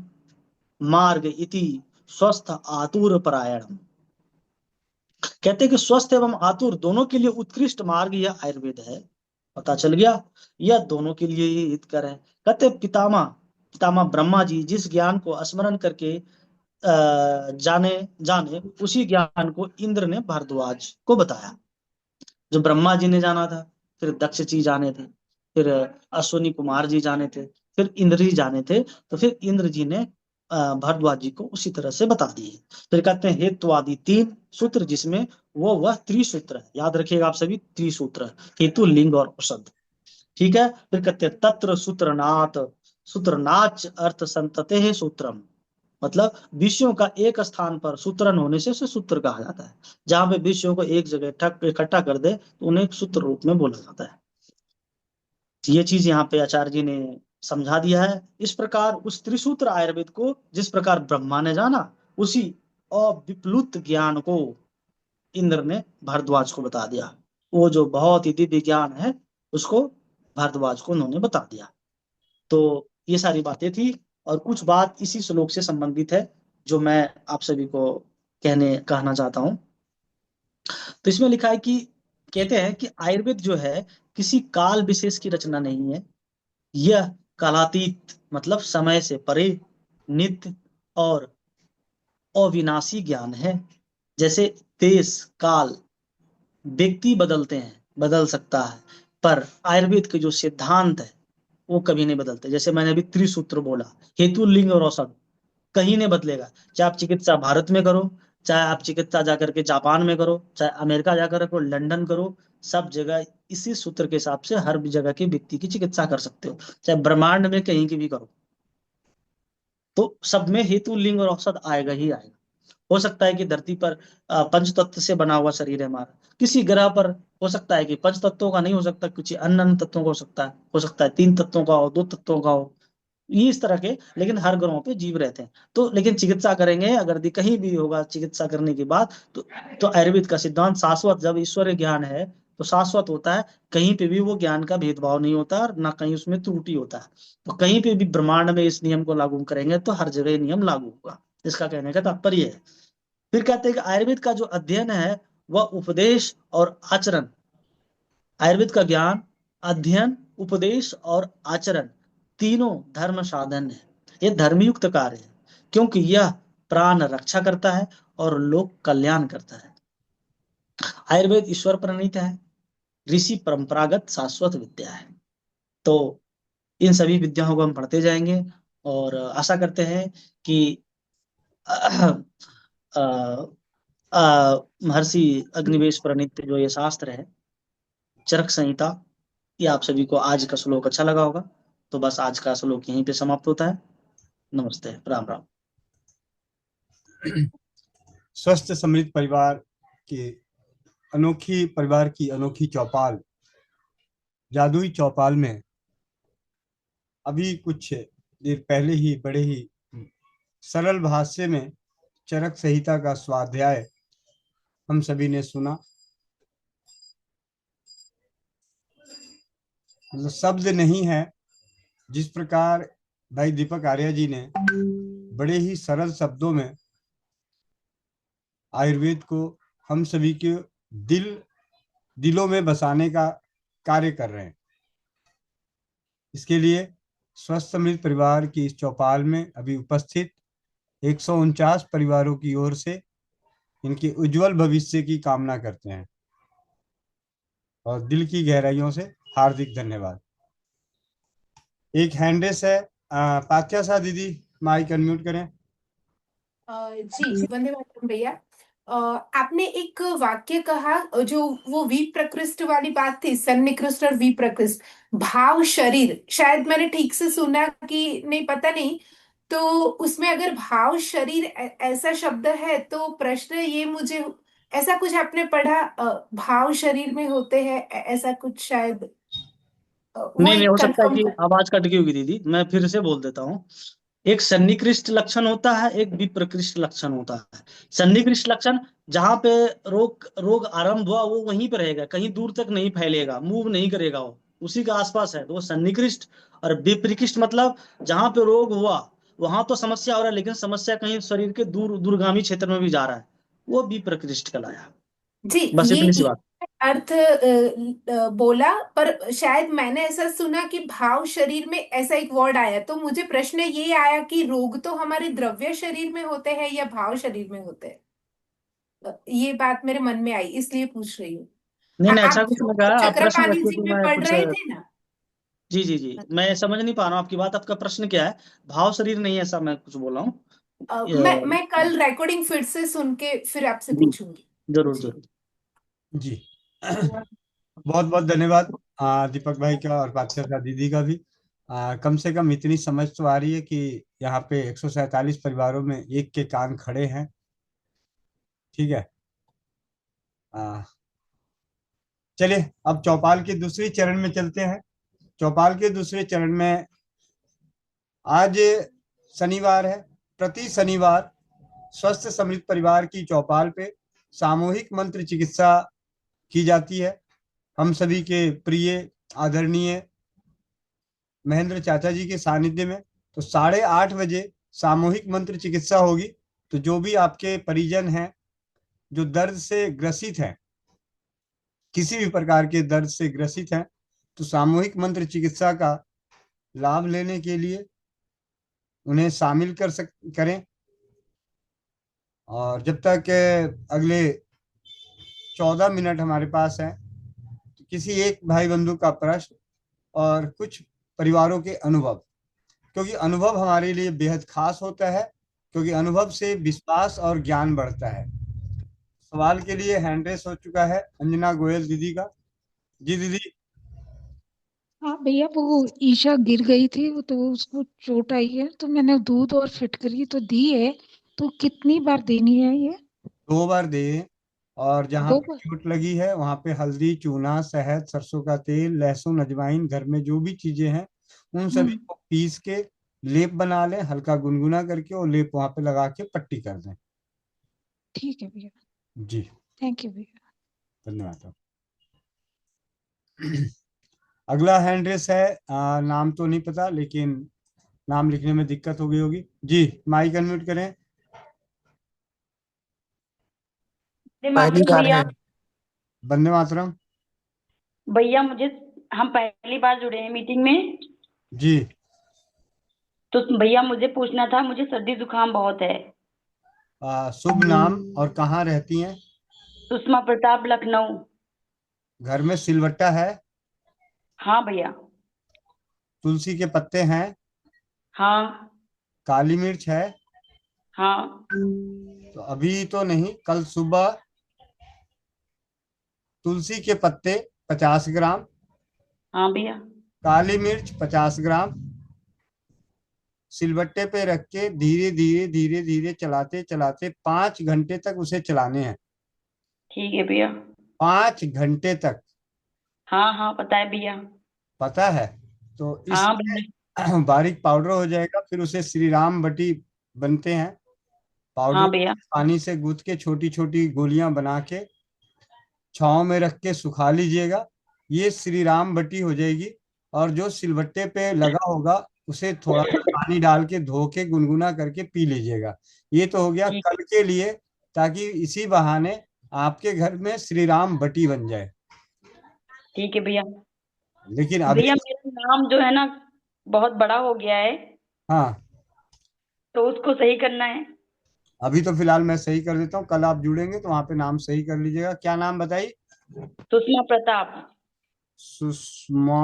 E: मार्ग इति स्वस्थ आतुर परायणम। कहते हैं कि स्वस्थ एवं आतुर दोनों के लिए उत्कृष्ट मार्ग यह आयुर्वेद है। पता चल गया, यह दोनों के लिए ही हितकर है। कहते हैं पितामह पितामह ब्रह्मा जी जिस ज्ञान को स्मरण करके जाने जाने उसी ज्ञान को इंद्र ने भारद्वाज को बताया। जो ब्रह्मा जी ने जाना था, फिर दक्ष जी जाने थे, फिर अश्विनी कुमार जी जाने थे, फिर इंद्र जी जाने थे, तो फिर इंद्र जी ने भारद्वाज जी को उसी तरह से बता दिए। फिर कहते हैं हेतुवादी 3 सूत्र, जिसमें वह त्रिसूत्र है। याद रखिएगा आप सभी, त्रिसूत्र, हेतु, लिंग और औषध। ठीक है, फिर कहते हैं तत्र सूत्रनाथ सूत्रनाच अर्थ संतते है सूत्रम, मतलब विषयों का एक स्थान पर सूत्रन होने से उसे सूत्र कहा जाता है। जहां पे विषयों को एक जगह इकट्ठा कर दे तो उन्हें एक सूत्र रूप में बोला जाता है। ये चीज यहाँ पे आचार्य जी ने समझा दिया है। इस प्रकार उस त्रिसूत्र आयुर्वेद को जिस प्रकार ब्रह्मा ने जाना, उसी अविप्लुत ज्ञान को इंद्र ने भारद्वाज को बता दिया। वो जो बहुत ही दिव्य ज्ञान है उसको भारद्वाज को उन्होंने बता दिया। तो ये सारी बातें थी, और कुछ बात इसी श्लोक से संबंधित है जो मैं आप सभी को कहना चाहता हूं। तो इसमें लिखा है कि कहते हैं कि आयुर्वेद जो है किसी काल विशेष की रचना नहीं है। यह कालातीत, मतलब समय से परे, नित्य और अविनाशी ज्ञान है। जैसे देश काल व्यक्ति बदलते हैं, बदल सकता है, पर आयुर्वेद के जो सिद्धांत है वो कभी नहीं बदलते। जैसे मैंने अभी त्रिसूत्र बोला, हेतु, लिंग और औषध कहीं नहीं बदलेगा। चाहे आप चिकित्सा भारत में करो, चाहे आप चिकित्सा जाकर के जापान में करो, चाहे अमेरिका जाकर करो, लंदन करो, सब जगह इसी सूत्र के हिसाब से हर जगह के व्यक्ति की चिकित्सा कर सकते हो। चाहे ब्रह्मांड में कहीं की भी करो, तो सब में हेतु, लिंग और औषध आएगा ही आएगा। हो सकता है कि धरती पर पंच तत्व से बना हुआ शरीर है हमारा, किसी ग्रह पर हो सकता है कि पंच तत्वों का नहीं हो सकता, कुछ अन्य अन्य तत्वों का हो सकता है 3 तत्वों का हो, 2 तत्वों का हो, ये इस तरह के। लेकिन हर ग्रहों पे जीव रहते हैं। तो लेकिन चिकित्सा करेंगे अगर कहीं भी होगा, चिकित्सा करने के बाद तो आयुर्वेद का सिद्धांत शाश्वत, जब ईश्वरीय ज्ञान है तो शाश्वत होता है। कहीं पे भी वो ज्ञान का भेदभाव नहीं होता और ना कहीं उसमें त्रुटि होता है। तो कहीं पे भी ब्रह्मांड में इस नियम को लागू करेंगे तो हर जगह ये नियम लागू होगा, इसका कहने का तात्पर्य है। फिर कहते हैं कि आयुर्वेद का जो अध्ययन है वह उपदेश और आचरण, आयुर्वेद का ज्ञान, अध्ययन, उपदेश और आचरण तीनों धर्म साधन है। ये धर्मयुक्त कार्य है, क्योंकि यह प्राण रक्षा करता है और लोक कल्याण करता है। आयुर्वेद ईश्वर प्रणीत है, ऋषि परंपरागत शाश्वत विद्या है। तो इन सभी विद्याओं को हम पढ़ते जाएंगे, और आशा करते हैं कि महर्षि अग्निवेश प्रणीत जो ये शास्त्र है, चरक संहिता, ये आप सभी को आज का श्लोक अच्छा लगा होगा। तो बस आज का श्लोक यहीं पे समाप्त होता है। नमस्ते, राम राम।
A: स्वस्थ समृद्ध परिवार की अनोखी चौपाल, जादुई चौपाल में अभी कुछ देर पहले ही बड़े ही सरल भाष्य में चरक संहिता का स्वाध्याय हम सभी ने सुना। मतलब शब्द नहीं है, जिस प्रकार भाई दीपक आर्य जी ने बड़े ही सरल शब्दों में आयुर्वेद को हम सभी के दिलों में बसाने का कार्य कर रहे हैं। इसके लिए स्वस्थ समृद्ध परिवार की इस चौपाल में अभी उपस्थित 149 परिवारों की ओर से इनके उज्जवल भविष्य की कामना करते हैं और दिल की गहराइयों से हार्दिक धन्यवाद। एक हैंड रेस है, पात्या सा दीदी, माइक अनम्यूट करें।
C: जी, वंदे मातरम भैया।
F: आपने एक वाक्य कहा, जो वो विप्रकृष्ट वाली बात थी, सन्निकृष्ट और विप्रकृष्ट, भाव शरीर, शायद मैंने ठीक से सुना कि नहीं, पता नहीं। तो उसमें अगर भाव शरीर ऐसा शब्द है, तो प्रश्न ये मुझे, ऐसा कुछ आपने पढ़ा, भाव शरीर में होते हैं, ऐसा कुछ शायद, वो
E: नहीं नहीं,
F: एक
E: हो सकता है
F: कंफर्म
E: कि
F: कर।
E: आवाज कट गई होगी दीदी, मैं फिर से बोल देता हूँ। एक सन्निकृष्ट लक्षण होता है, एक विप्रकृष्ट लक्षण होता है। सन्निकृष्ट लक्षण, जहां पे रोग रोग आरंभ हुआ वो वहीं पर रहेगा, कहीं दूर तक नहीं फैलेगा, मूव नहीं करेगा, वो उसी के आसपास है, तो वो सन्निकृष्ट। और विप्रकृष्ट मतलब जहां पे रोग हुआ वहां तो समस्या हो रहा है, लेकिन समस्या कहीं शरीर के दूरगामी क्षेत्र में भी जा रहा है, वो विप्रकृष्ट कहलाया।
F: जी,
E: बस इतनी सी
F: ये
E: बात।
F: अर्थ बोला, पर शायद मैंने ऐसा सुना कि भाव शरीर में ऐसा एक वर्ड आया, तो मुझे प्रश्न ये आया कि रोग तो हमारे द्रव्य शरीर में होते हैं या भाव शरीर में होते हैं। ये बात मेरे मन में आई, इसलिए पूछ रही हूँ।
E: नहीं नहीं, अच्छा
F: आप
E: कुछ
F: जो
E: लगा, आप प्रश्न
F: चक्रपाणी
E: रखिए
F: जी
E: तो
F: में
E: मैं
F: पढ़
E: कुछ।
F: रहे थे ना।
E: जी जी जी, मैं समझ नहीं पा रहा हूँ आपकी बात, आपका प्रश्न क्या है? भाव शरीर नहीं है, ऐसा मैं कुछ बोला हूँ।
F: मैं कल रिकॉर्डिंग फिर से सुन के फिर आपसे
E: जी,
F: पूछूंगी।
E: जरूर
F: जी।
E: जरूर।
A: जी। बहुत बहुत धन्यवाद दीपक भाई का और बादशाह दीदी का भी। कम से कम इतनी समझ तो आ रही है कि यहाँ पे 147 परिवारों में एक के कान खड़े हैं। ठीक है। आ, चलिए अब चौपाल के दूसरी चरण में चलते हैं। चौपाल के दूसरे चरण में आज शनिवार है। प्रति शनिवार स्वस्थ समृद्ध परिवार की चौपाल पे सामूहिक मंत्र चिकित्सा की जाती है। हम सभी के प्रिय आदरणीय महेंद्र चाचा जी के सानिध्य में। तो 8:30 बजे सामूहिक मंत्र चिकित्सा होगी। तो जो भी आपके परिजन हैं जो दर्द से ग्रसित हैं, किसी भी प्रकार के दर्द से ग्रसित हैं, तो सामूहिक मंत्र चिकित्सा का लाभ लेने के लिए उन्हें शामिल करें। और जब तक अगले 14 मिनट हमारे पास हैं, तो किसी एक भाई बंधु का प्रश्न और कुछ परिवारों के अनुभव, क्योंकि अनुभव हमारे लिए बेहद खास होता है, क्योंकि अनुभव से विश्वास और ज्ञान बढ़ता है। सवाल के लिए हैंड रेस हो चुका है अंजना गोयल दीदी का। जी दीदी।
G: हाँ भैया, वो ईशा गिर गई थी, वो तो उसको चोट आई है, तो मैंने दूध और फिटकरी तो दी है। तो कितनी बार देनी है ये?
A: 2 बार दे। और जहाँ
G: दो
A: पे
G: बार?
A: चोट लगी है वहां पे हल्दी, चूना, शहद, सरसों का तेल, लहसुन, अजवाइन, घर में जो भी चीजें हैं उन सभी
G: हम्म।
A: को पीस के लेप बना लें, हल्का गुनगुना करके, और लेप वहां पे लगा के पट्टी कर दें।
G: ठीक है भैया।
A: जी।
G: थैंक यू भैया।
A: धन्यवाद। अगला हैंड रेस है, नाम तो नहीं पता, लेकिन नाम लिखने में दिक्कत हो गई होगी। जी, माइक अनम्यूट करें।
H: वंदे
D: पहली
H: मातरम
D: बार
H: भैया।
D: है।
A: वंदे मातरम।
H: भैया मुझे, हम पहली बार जुड़े हैं मीटिंग में,
A: जी।
H: तो भैया मुझे पूछना था, मुझे सर्दी जुकाम बहुत है।
A: शुभ नाम और कहाँ रहती हैं?
H: सुषमा प्रताप, लखनऊ।
A: घर में सिलवट्टा है?
H: हाँ भैया।
A: तुलसी के पत्ते हैं?
H: हाँ।
A: काली मिर्च है?
H: हाँ।
A: तो अभी तो नहीं, कल सुबह तुलसी के पत्ते 50 ग्राम,
H: हाँ भैया।
A: काली मिर्च 50 ग्राम, सिलबट्टे पे रख के धीरे धीरे धीरे धीरे चलाते चलाते 5 घंटे तक उसे चलाने हैं।
H: ठीक है भैया।
A: 5 घंटे तक।
H: हाँ हाँ, पता है भैया।
A: पता है? तो इस
H: हाँ भैया।
A: बारीक पाउडर हो जाएगा। फिर उसे श्री राम बटी बनते हैं, पाउडर
H: हाँ भैया।
A: पानी से गूंथ के छोटी छोटी गोलियां बना के छांव में रख के सुखा लीजिएगा। ये श्री राम बटी हो जाएगी। और जो सिलबट्टे पे लगा होगा उसे थोड़ा सा पानी डाल के धो के गुनगुना करके पी लीजिएगा। ये तो हो गया
H: ठीक।
A: कल के लिए, ताकि इसी बहाने आपके घर में श्री राम बटी बन जाए।
H: ठीक है भैया।
A: लेकिन अभी।
H: भैया मेरा नाम जो है ना, बहुत बड़ा हो गया है,
A: हाँ,
H: तो उसको सही करना है।
A: अभी तो फिलहाल मैं सही कर देता हूँ, कल आप जुड़ेंगे तो वहां पे नाम सही कर लीजिएगा। क्या नाम बताइए?
H: सुषमा प्रताप।
A: सुषमा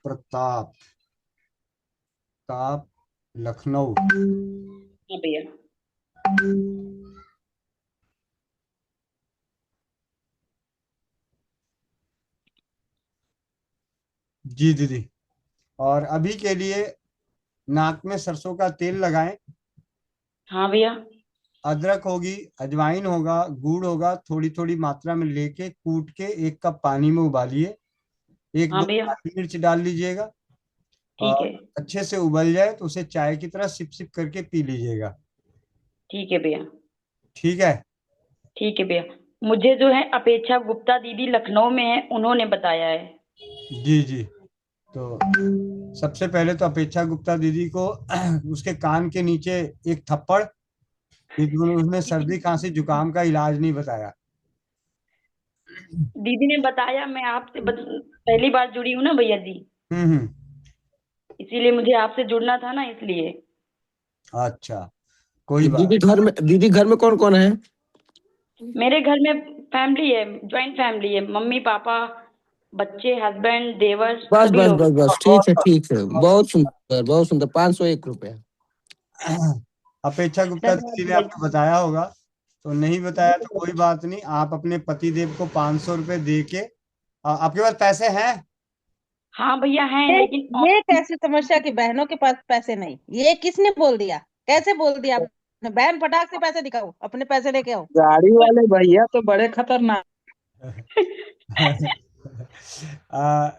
A: प्रताप, ताप, लखनऊ।
H: हाँ भैया।
A: जी दीदी। और अभी के लिए नाक में सरसों का तेल लगाएं।
H: हाँ भैया।
A: अदरक होगी, अजवाइन होगा, गुड़ होगा, थोड़ी थोड़ी मात्रा में लेके कूट के 1 कप पानी में उबालिए। एक
H: हाँ
A: दो
H: भैया।
A: काली मिर्च डाल लीजिएगा।
H: ठीक
A: और
H: है।
A: अच्छे से उबल जाए तो उसे चाय की तरह सिप सिप करके पी लीजिएगा।
H: ठीक है भैया।
A: ठीक है।
H: ठीक है भैया। मुझे जो है अपेक्षा गुप्ता दीदी लखनऊ में है, उन्होंने बताया है।
A: जी जी। तो सबसे पहले तो अपेक्षा गुप्ता दीदी को उसके कान के नीचे एक थप्पड़, क्योंकि उसने सर्दी खांसी जुकाम का इलाज नहीं बताया।
H: दीदी ने बताया, मैं आपसे पहली बार जुड़ी हूँ ना भैया जी,
A: हम्म।
H: इसीलिए मुझे आपसे जुड़ना था ना, इसलिए।
A: अच्छा, कोई
D: दीदी
A: बात।
D: घर में कौन कौन है?
H: मेरे घर में फैमिली है, ज्वाइंट फैमिली है, मम्मी पापा, बच्चे, हस्बैंड, देवर,
D: बस
H: सभी
D: बस
H: लोग
D: बस
H: हैं।
D: बस, ठीक है ठीक है, बहुत सुंदर बहुत सुंदर। 501 रुपया।
A: अपेक्षा गुप्ता
H: धन्यवाद
A: दीदी ने
H: भैया
A: आपको बताया होगा, तो नहीं
H: जी।
A: बताया तो कोई बात नहीं। आप अपने पति देव को 500 रुपए दे के आपके पास पैसे हैं?
H: हाँ भैया हैं,
C: ये
H: लेकिन
C: ये कैसी समस्या कि बहनों के पास पैसे नहीं? ये किसने बोल दिया? कैसे बोल दिया आपने? बहन फटाक से पैसे दिखाओ, अपने पैसे लेके आओ।
I: गाड़ी वाले भैया तो बड़े खतरनाक।
A: आ,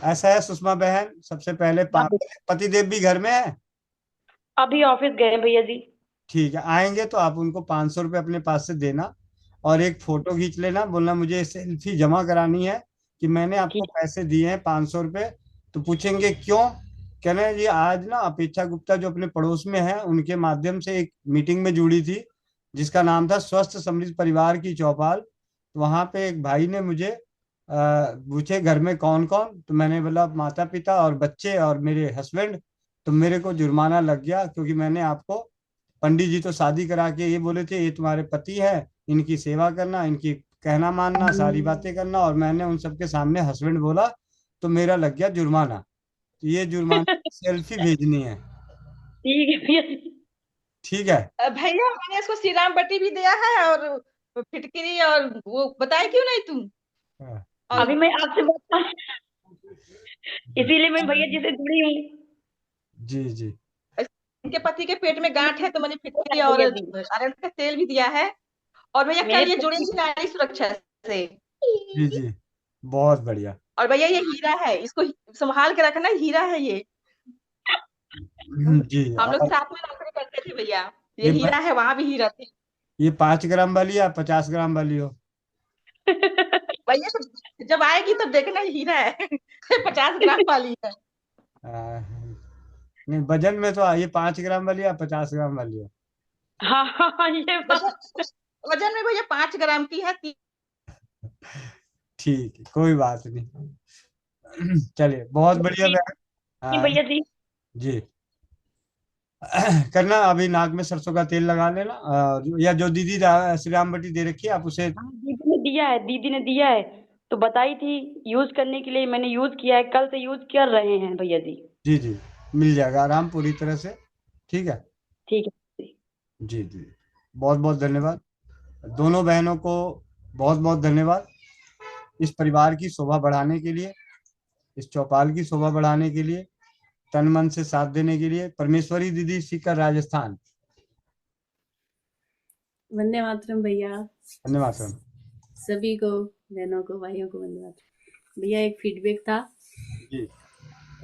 A: ऐसा है सुषमा बहन, सबसे पहले पति देव भी घर में है?
H: अभी ऑफिस गए हैं भैया जी।
A: ठीक है, आएंगे तो आप उनको 500 रुपये अपने पास से देना और एक फोटो खींच लेना, बोलना मुझे सेल्फी जमा करानी है कि मैंने आपको
H: ठीक।
A: पैसे दिए हैं 500 रुपये। तो पूछेंगे क्यों, कहना जी आज ना अपेक्षा गुप्ता जो अपने पड़ोस में है उनके माध्यम से एक मीटिंग में जुड़ी थी जिसका नाम था स्वस्थ समृद्ध परिवार की चौपाल। तो वहां पे एक भाई ने मुझे पूछे घर में कौन कौन, तो मैंने बोला माता पिता और बच्चे और मेरे हस्बैंड। तो मेरे को जुर्माना लग गया क्योंकि मैंने आपको, पंडित जी तो शादी करा के ये बोले थे ये तुम्हारे पति है, इनकी सेवा करना, इनकी कहना मानना, सारी बातें करना, और मैंने उन सबके सामने हस्बैंड बोला तो मेरा लग गया जुर्माना। तो ये जुर्माना सेल्फी भेजनी है।
H: ठीक है भैया जी।
A: ठीक है।
C: भैया मैंने इसको श्री राम बत्ती भी दिया है और फिटकरी, और वो बताए क्यों नहीं तुम?
A: हाँ,
C: और
H: अभी मैं आपसे बता, इसीलिए मैं भैया जी से जुड़ी हूँ।
A: जी जी।
C: इनके पति के पेट में गांठ है तो मैंने फिटकरी और
H: भैया जी,
C: आयरन का तेल भी दिया है। और भैया
H: मेरे
C: कल ये जुड़ेगी नारी सुरक्षा से।
A: जी जी, बहुत बढ़िया।
C: और भैया ये हीरा है, इसको संभाल के रखना, हीरा है ये।
A: जी।
C: हम लोग
A: और
C: साथ में नौकरी करते थे भैया। ये
A: ये
C: हीरा है, वहां भी हीरा थे।
A: ये 5 ग्राम वाली या 50 ग्राम वाली हो?
C: भैया तो जब आएगी तब देखना हीरा है। 50 ग्राम वाली है।
A: आ, नहीं, वजन में तो ये 5 ग्राम वाली या 50 ग्राम वाली हो?
H: हाँ हाँ, ये बात।
C: वजन वजन में भैया 5 ग्राम की है।
A: ठीक है, कोई बात नहीं। चलिए, बहुत बढ़िया
H: ठीक
A: बहन।
H: है
A: हाँ,
H: भैया जी।
A: जी। करना अभी नाक में सरसों का तेल लगा लेना, या जो दीदी श्री राम बटी दे रखी है आप उसे।
H: हाँ, दीदी ने दिया है, दीदी ने दिया है, तो बताई थी यूज करने के लिए, मैंने यूज किया है, कल से यूज कर रहे हैं भैया जी।
A: जी जी, मिल जाएगा आराम पूरी तरह से। ठीक है।
H: ठीक है जी।
A: जी जी, बहुत बहुत धन्यवाद दोनों बहनों को, बहुत बहुत धन्यवाद इस परिवार की शोभा बढ़ाने के लिए, इस चौपाल की शोभा बढ़ाने के लिए, तन मन से साथ देने के लिए। परमेश्वरी दीदी, सीकर, राजस्थान।
J: वंदे मातरम भैया।
A: धन्यवाद।
J: सभी को, बहनों को, भाइयों को वंदे मातरम। भैया एक फीडबैक था।
A: जी।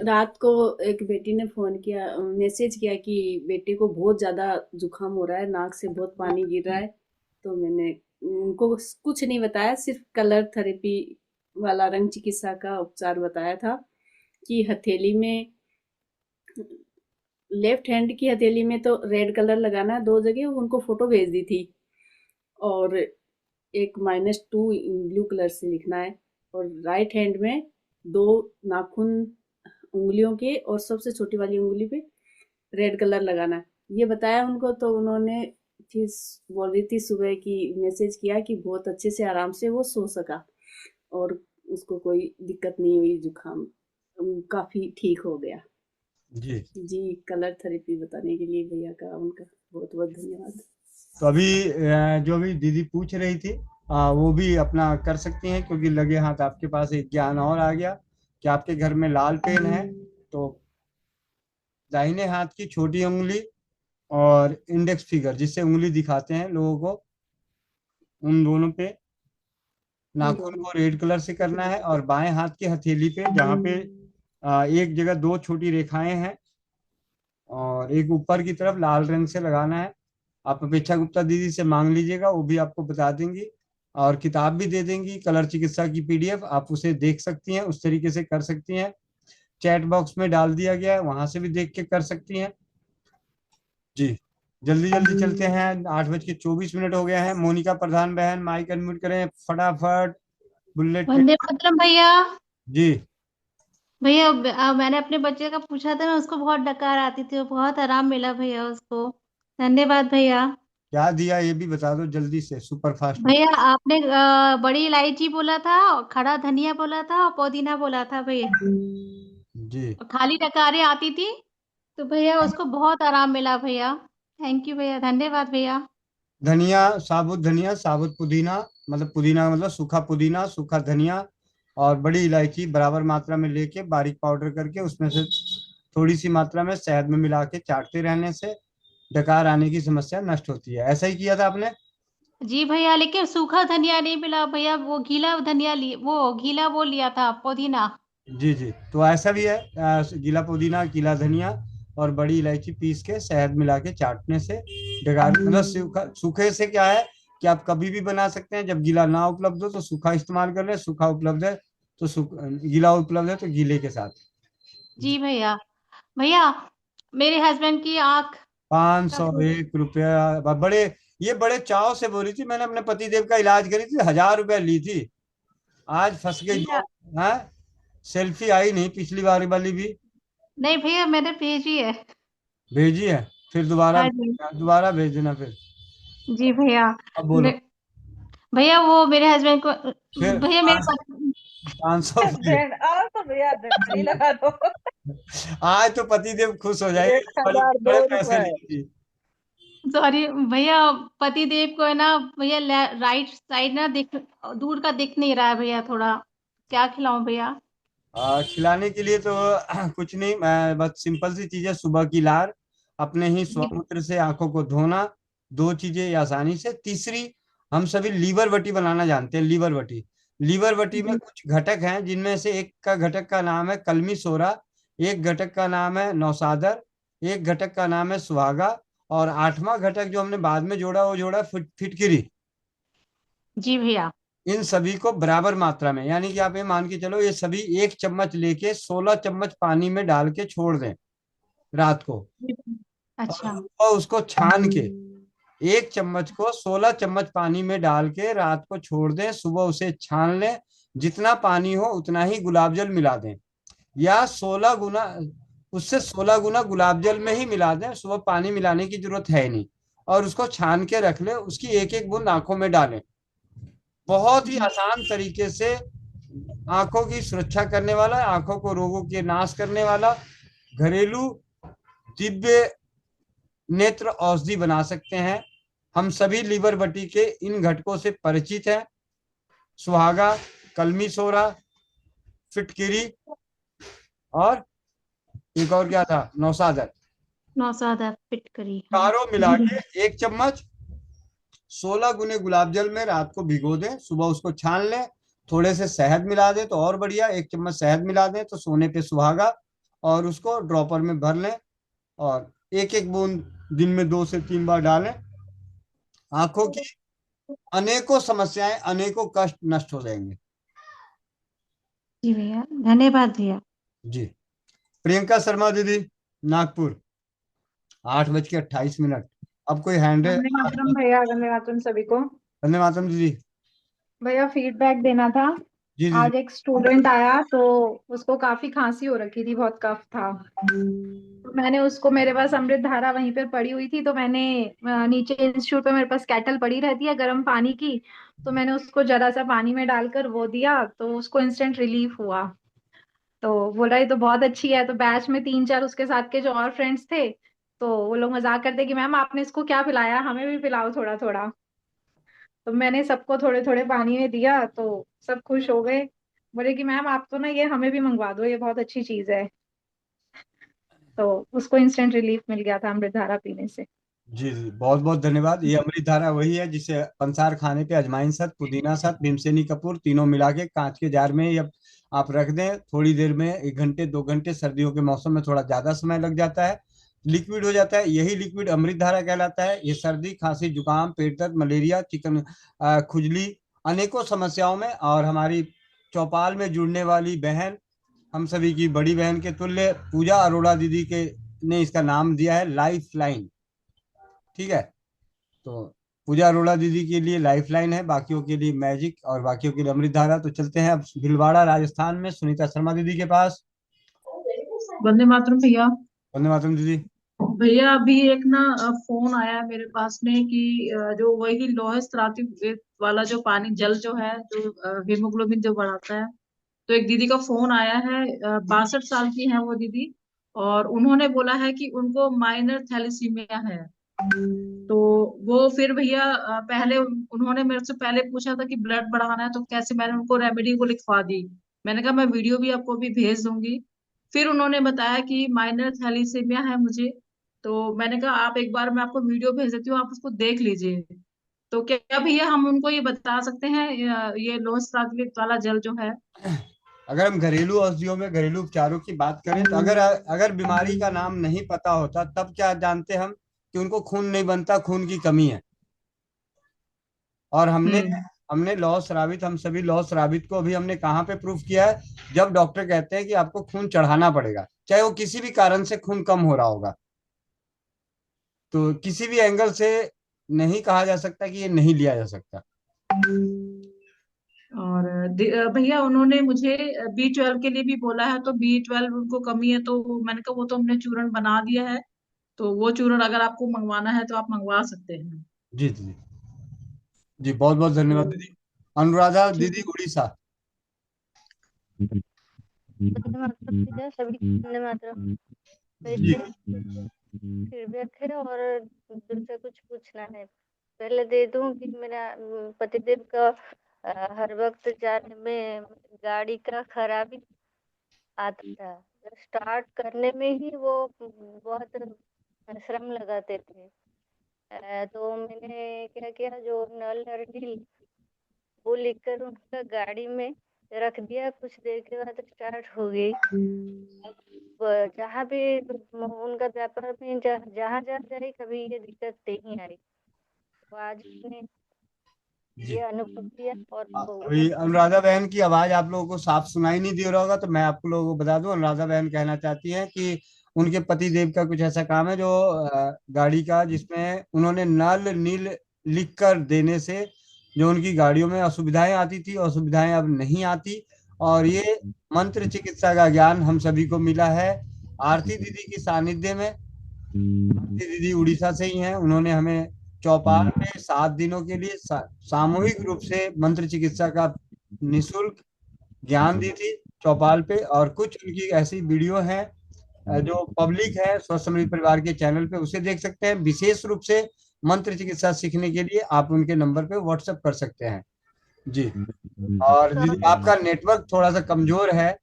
J: रात को एक बेटी ने फोन किया, मैसेज किया कि बेटे को बहुत ज्यादा जुकाम हो रहा है, नाक से बहुत पानी गिर रहा है। तो मैंने उनको कुछ नहीं बताया, सिर्फ कलर थेरेपी वाला रंग चिकित्सा का उपचार बताया था कि हथेली में, लेफ्ट हैंड की हथेली में तो रेड कलर लगाना है 2 जगह, उनको फोटो भेज दी थी। और एक -2 ब्लू कलर से लिखना है, और राइट हैंड में 2 नाखून उंगलियों के और सबसे छोटी वाली उंगली पे रेड कलर लगाना है, ये बताया उनको। तो उन्होंने फिर बोल रही थी सुबह की, मैसेज किया कि बहुत अच्छे से आराम से वो सो सका और उसको कोई दिक्कत नहीं हुई, जुकाम काफी ठीक हो गया।
A: जी
J: जी, कलर थेरेपी बताने के लिए भैया का, उनका बहुत बहुत धन्यवाद।
A: तो अभी जो भी दीदी पूछ रही थी वो भी अपना कर सकती हैं, क्योंकि लगे हाथ आपके पास एक ज्ञान और आ गया। कि आपके घर में लाल पेन है तो दाहिने हाथ की छोटी उंगली और इंडेक्स फिंगर जिससे उंगली दिखाते हैं लोगों को, उन दोनों पे नाखून को रेड कलर से करना है, और बाएं हाथ की हथेली पे जहाँ पे एक जगह दो छोटी रेखाएं हैं और एक ऊपर की तरफ लाल रंग से लगाना है। आप अपेक्षा गुप्ता दीदी से मांग लीजिएगा, वो भी आपको बता देंगी, और किताब भी दे देंगी कलर चिकित्सा की पीडीएफ, आप उसे देख सकती हैं, उस तरीके से कर सकती हैं। चैट बॉक्स में डाल दिया गया है, वहां से भी देख के कर सकती हैं। जी, जल्दी जल्दी चलते हैं, 8:24 हो गए हैं। मोनिका प्रधान बहन माइक अनम्यूट करें फटाफट। बुलेट
K: वंदे मातरम भैया।
A: जी।
K: भैया मैंने अपने बच्चे का पूछा था ना, उसको बहुत डकार आती थी, बहुत आराम मिला भैया उसको। धन्यवाद भैया।
A: क्या दिया ये भी बता दो जल्दी से, सुपर फास्ट में।
K: भैया आपने बड़ी इलायची बोला था, खड़ा धनिया बोला था और पुदीना बोला था भैया।
A: जी।
K: खाली डकारें आती थी तो भैया उसको बहुत आराम मिला भैया। थैंक यू भैया, धन्यवाद भैया।
A: धनिया साबुत पुदीना, मतलब पुदीना का मतलब सूखा पुदीना, सूखा धनिया और बड़ी इलायची बराबर मात्रा में लेके बारीक पाउडर करके उसमें से थोड़ी सी मात्रा में शहद में मिला के चाटते रहने से डकार आने की समस्या नष्ट होती है। ऐसा ही किया था आपने?
K: जी भैया, लेकिन सूखा धनिया नहीं मिला भैया, वो गीला धनिया वो गीला वो लिया था पुदीना।
A: जी जी, तो ऐसा भी है, गीला पुदीना, गीला धनिया और बड़ी इलायची पीस के शहद मिला के चाटने से डकार, मतलब सूखे से क्या है कि आप कभी भी बना सकते हैं। जब गीला ना उपलब्ध हो तो सूखा इस्तेमाल कर ले, सूखा उपलब्ध है तो गीला उपलब्ध है तो गीले के साथ।
K: जी भैया। भैया मेरे हस्बैंड की आंख
A: 501 रुपया बड़े, ये बड़े चाव से बोली थी, मैंने अपने पति देव का इलाज करी थी, 1000 रुपया ली थी, आज फंस गई
K: भैया
A: दो। हाँ, सेल्फी आई नहीं पिछली बार वाली भी
K: नहीं भैया, मैंने भेजी है।
A: भेजी है, फिर दोबारा
K: हाँ जी।
A: दोबारा भेज देना फिर।
K: जी भैया।
A: अब बोलो।
K: भैया वो मेरे हस्बैंड को,
A: फिर
K: भैया मेरे
A: 500 रुपये।
C: और तो भैया दंडी लगा दो।
A: आज तो पति देव खुश हो जाएंगे,
C: एक
A: बड़े
C: हजार
A: बड़े
C: दो
A: पैसे
C: रुपए
A: ली थी।
K: सॉरी भैया, पति देव को है ना भैया, राइट साइड ना दिख, दूर का दिख नहीं रहा है भैया, थोड़ा क्या खिलाऊं भैया?
A: खिलाने के लिए तो कुछ नहीं, बस सिंपल सी चीजें, सुबह की लार, अपने ही स्वमूत्र से आंखों को धोना, दो चीजें ये आसानी से। तीसरी, हम सभी लीवर वटी बनाना जानते हैं, लीवर वटी। लीवर वटी में कुछ घटक हैं जिनमें से एक का घटक का नाम है कलमी सोरा, एक घटक का नाम है नौसादर, एक घटक का नाम है सुहागा, और आठवां घटक जो हमने बाद में जोड़ा वो जोड़ा फिटकिरी।
K: जी भैया।
A: इन सभी को बराबर मात्रा में, यानी कि आप ये मान के चलो ये सभी 1 चम्मच लेके 16 चम्मच पानी में डाल के छोड़ दें रात को,
K: अच्छा।
A: और उसको छान के 1 चम्मच को 16 चम्मच पानी में डाल के रात को छोड़ दें, सुबह उसे छान लें, जितना पानी हो उतना ही गुलाब जल मिला दें, या 16 गुना, उससे 16 गुना गुलाब जल में ही मिला दें, सुबह पानी मिलाने की जरूरत है नहीं, और उसको छान के रख लें, उसकी एक एक बूंद आंखों में डालें। बहुत ही आसान तरीके से आंखों की सुरक्षा करने वाला, आंखों को रोगों के नाश करने वाला घरेलू दिव्य नेत्र औषधि बना सकते हैं। हम सभी लीवर बटी के इन घटकों से परिचित हैं, सुहागा, कलमी सोरा, फिटकिरी, और एक और क्या था, नौसादर।
K: नौसादा फिट करी।
A: चारों मिला के 1 चम्मच 16 गुने गुलाब जल में रात को भिगो दें, सुबह उसको छान लें, थोड़े से शहद मिला दें तो और बढ़िया, 1 चम्मच शहद मिला दें तो सोने पे सुहागा, और उसको ड्रॉपर में भर लें, और एक एक बूंद दिन में 2 से 3 बार डालें। आंखों की अनेकों समस्याएं, अनेकों कष्ट नष्ट हो जाएंगे।
K: जी भैया, धन्यवाद भैया।
A: जी। प्रियंका शर्मा दीदी, नागपुर, 8:28। अब कोई हैंड है?
L: वंदे मातरम भैया, वंदे मातरम सभी को।
A: वंदे मातरम दीदी।
L: भैया फीडबैक देना था।
A: जी जी
L: आज एक स्टूडेंट आया तो उसको काफी खांसी हो रखी थी, बहुत कफ था। तो मैंने उसको, मेरे पास अमृत धारा वहीं पर पड़ी हुई थी, तो मैंने नीचे इंस्टीट्यूट पे मेरे पास केटल पड़ी रहती है गर्म पानी की, तो मैंने उसको जरा सा पानी में डालकर वो दिया तो उसको इंस्टेंट रिलीफ हुआ। तो बोला ये तो बहुत अच्छी है। तो बैच में 3-4 उसके साथ के जो और फ्रेंड्स थे, तो वो लोग मजाक करते कि मैम आपने इसको क्या पिलाया, हमें भी पिलाओ थोड़ा थोड़ा। तो मैंने सबको थोड़े थोड़े पानी में दिया तो सब खुश हो गए। बोले कि मैम आप तो ना ये हमें भी मंगवा दो, ये बहुत अच्छी चीज है। तो उसको इंस्टेंट रिलीफ मिल गया था अमृतधारा पीने से।
A: जी जी, बहुत बहुत धन्यवाद। ये अमृत धारा वही है जिसे पंसार खाने पे अजवाइन सत, पुदीना सत, भीमसेनी कपूर तीनों मिला के कांच के जार में या आप रख दें, थोड़ी देर में 1 घंटे 2 घंटे, सर्दियों के मौसम में थोड़ा ज्यादा समय लग जाता है, लिक्विड हो जाता है। यही लिक्विड अमृत धारा कहलाता है। ये सर्दी खांसी जुकाम पेट दर्द मलेरिया चिकन खुजली अनेकों समस्याओं में, और हमारी चौपाल में जुड़ने वाली बहन, हम सभी की बड़ी बहन के तुल्य पूजा अरोड़ा दीदी के ने इसका नाम दिया है लाइफ लाइन। ठीक है, तो पूजा अरोड़ा दीदी के लिए लाइफ लाइन है, बाकियों के लिए मैजिक और बाकियों के लिए अमृत धारा। तो चलते हैं अब भीलवाड़ा राजस्थान में सुनीता शर्मा दीदी के पास।
M: वंदे मातरम भैया।
A: वंदे मातरम दीदी।
M: भैया अभी एक ना फोन आया मेरे पास में कि जो वही लोहे स्त्राव वाला जो पानी जल जो है जो हीमोग्लोबिन जो बढ़ाता है, तो एक दीदी का फोन आया है, 62 साल की है वो दीदी, और उन्होंने बोला है कि उनको माइनर थैलेसीमिया है। तो वो फिर भैया पहले उन्होंने मेरे से पहले पूछा था कि ब्लड बढ़ाना है, तो कैसे, मैंने उनको रेमेडी को लिखवा दी। मैंने कहा मैं वीडियो भी आपको भी भेज दूंगी। फिर उन्होंने बताया कि माइनर थैलेसीमिया है मुझे। तो मैंने कहा आप एक बार, मैं आपको वीडियो भेज देती हूँ, आप उसको देख लीजिए। तो क्या भैया हम उनको ये बता सकते हैं ये लोह वाला जल जो है?
A: अगर हम घरेलू औषधियों में घरेलू उपचारों की बात करें, तो अगर अगर बीमारी का नाम नहीं पता होता तब क्या जानते हम कि उनको खून नहीं बनता, खून की कमी है। और हमने हमने लौह स्रावित, हम सभी लौह स्रावित को अभी हमने कहाँ पे प्रूफ किया है, जब डॉक्टर कहते हैं कि आपको खून चढ़ाना पड़ेगा, चाहे वो किसी भी कारण से खून कम हो रहा होगा। तो किसी भी एंगल से नहीं कहा जा सकता कि ये नहीं लिया जा सकता।
M: और भैया उन्होंने मुझे B12 के लिए भी बोला है, तो B12 उनको कमी है, तो मैंने कहा वो तो हमने चूर्ण बना दिया है, तो वो चूर्ण अगर आपको मंगवाना है तो आप मंगवा सकते हैं।
A: जी जी जी, बहुत बहुत धन्यवाद
M: तो
A: दीदी। अनुराधा
M: ठीक
A: दीदी उड़ीसा।
N: वंदे मातरम भैया, सभी को वंदे मातरम।
A: जी
N: मेरे फीडबैक है और दूसरा कुछ पूछना है। पहले दे दूं कि मेरा पतिदेव का हर वक्त जाने में गाड़ी का खराबी आता था। स्टार्ट करने में ही वो बहुत श्रम लगाते थे। तो मैंने क्या किया, जो नल और नील वो लिखकर उनका गाड़ी में रख दिया। कुछ देर के बाद स्टार्ट हो गई। जहाँ भी उनका व्यापार में जहाँ जा रही, कभी ये दिक्कत नहीं आई। तो आज मैंने ये अनुभव किया और
A: अभी अनुराधा बहन की आवाज आप लोगों को साफ सुनाई नहीं दे रहा होगा, तो मैं आप लोगों को बता दूं, अनुराधा बहन कहना चाहती हैं कि उनके पति देव का कुछ ऐसा काम है जो गाड़ी का, जिसमें उन्होंने नल नील लिख कर देने से जो उनकी गाड़ियों में असुविधाएं आती थी, असुविधाएं अब नहीं आती। और ये मंत्र चिकित्सा का ज्ञान हम सभी को मिला है आरती दीदी की सानिध्य में। आरती दीदी उड़ीसा से ही हैं। उन्होंने हमें चौपाल में 7 दिनों के लिए सामूहिक रूप से मंत्र चिकित्सा का निशुल्क ज्ञान दी थी चौपाल पे। और कुछ उनकी ऐसी वीडियो हैं जो पब्लिक है स्वस्थ समृद्ध परिवार के चैनल पे, उसे देख सकते हैं। विशेष रूप से मंत्र चिकित्सा सीखने के लिए आप उनके नंबर पे व्हाट्सएप कर सकते हैं। जी। और दीदी आपका नेटवर्क थोड़ा सा कमजोर है,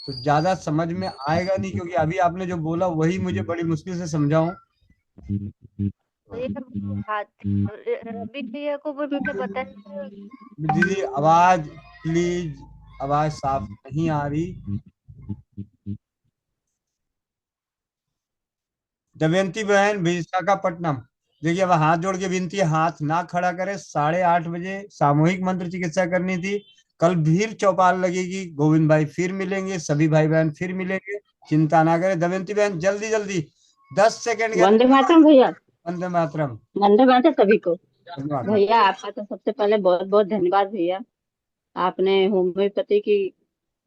A: तो ज्यादा समझ में आएगा नहीं, क्योंकि अभी आपने जो बोला वही मुझे बड़ी मुश्किल से समझाऊं।
N: रवि भैया को भी मैंने बताया।
A: दीदी आवाज प्लीज, आवाज साफ नहीं आ रही। दमयंती बहन विशाखापट्टनम, देखिए अब हाथ जोड़ के विनती है, हाथ ना खड़ा करे। 8:30 बजे सामूहिक मंत्र चिकित्सा करनी थी। कल फिर चौपाल लगेगी, गोविंद भाई फिर मिलेंगे, सभी भाई बहन फिर मिलेंगे। चिंता ना करें दमयंती बहन, जल्दी जल्दी 10 सेकंड के
O: वंदे मातरम भैया।
A: वंदे मातरम।
O: वंदे मातरम सभी को।
A: धन्यवाद।
O: भैया आपका तो सबसे पहले बहुत बहुत धन्यवाद भैया। आपने होम्योपैथी की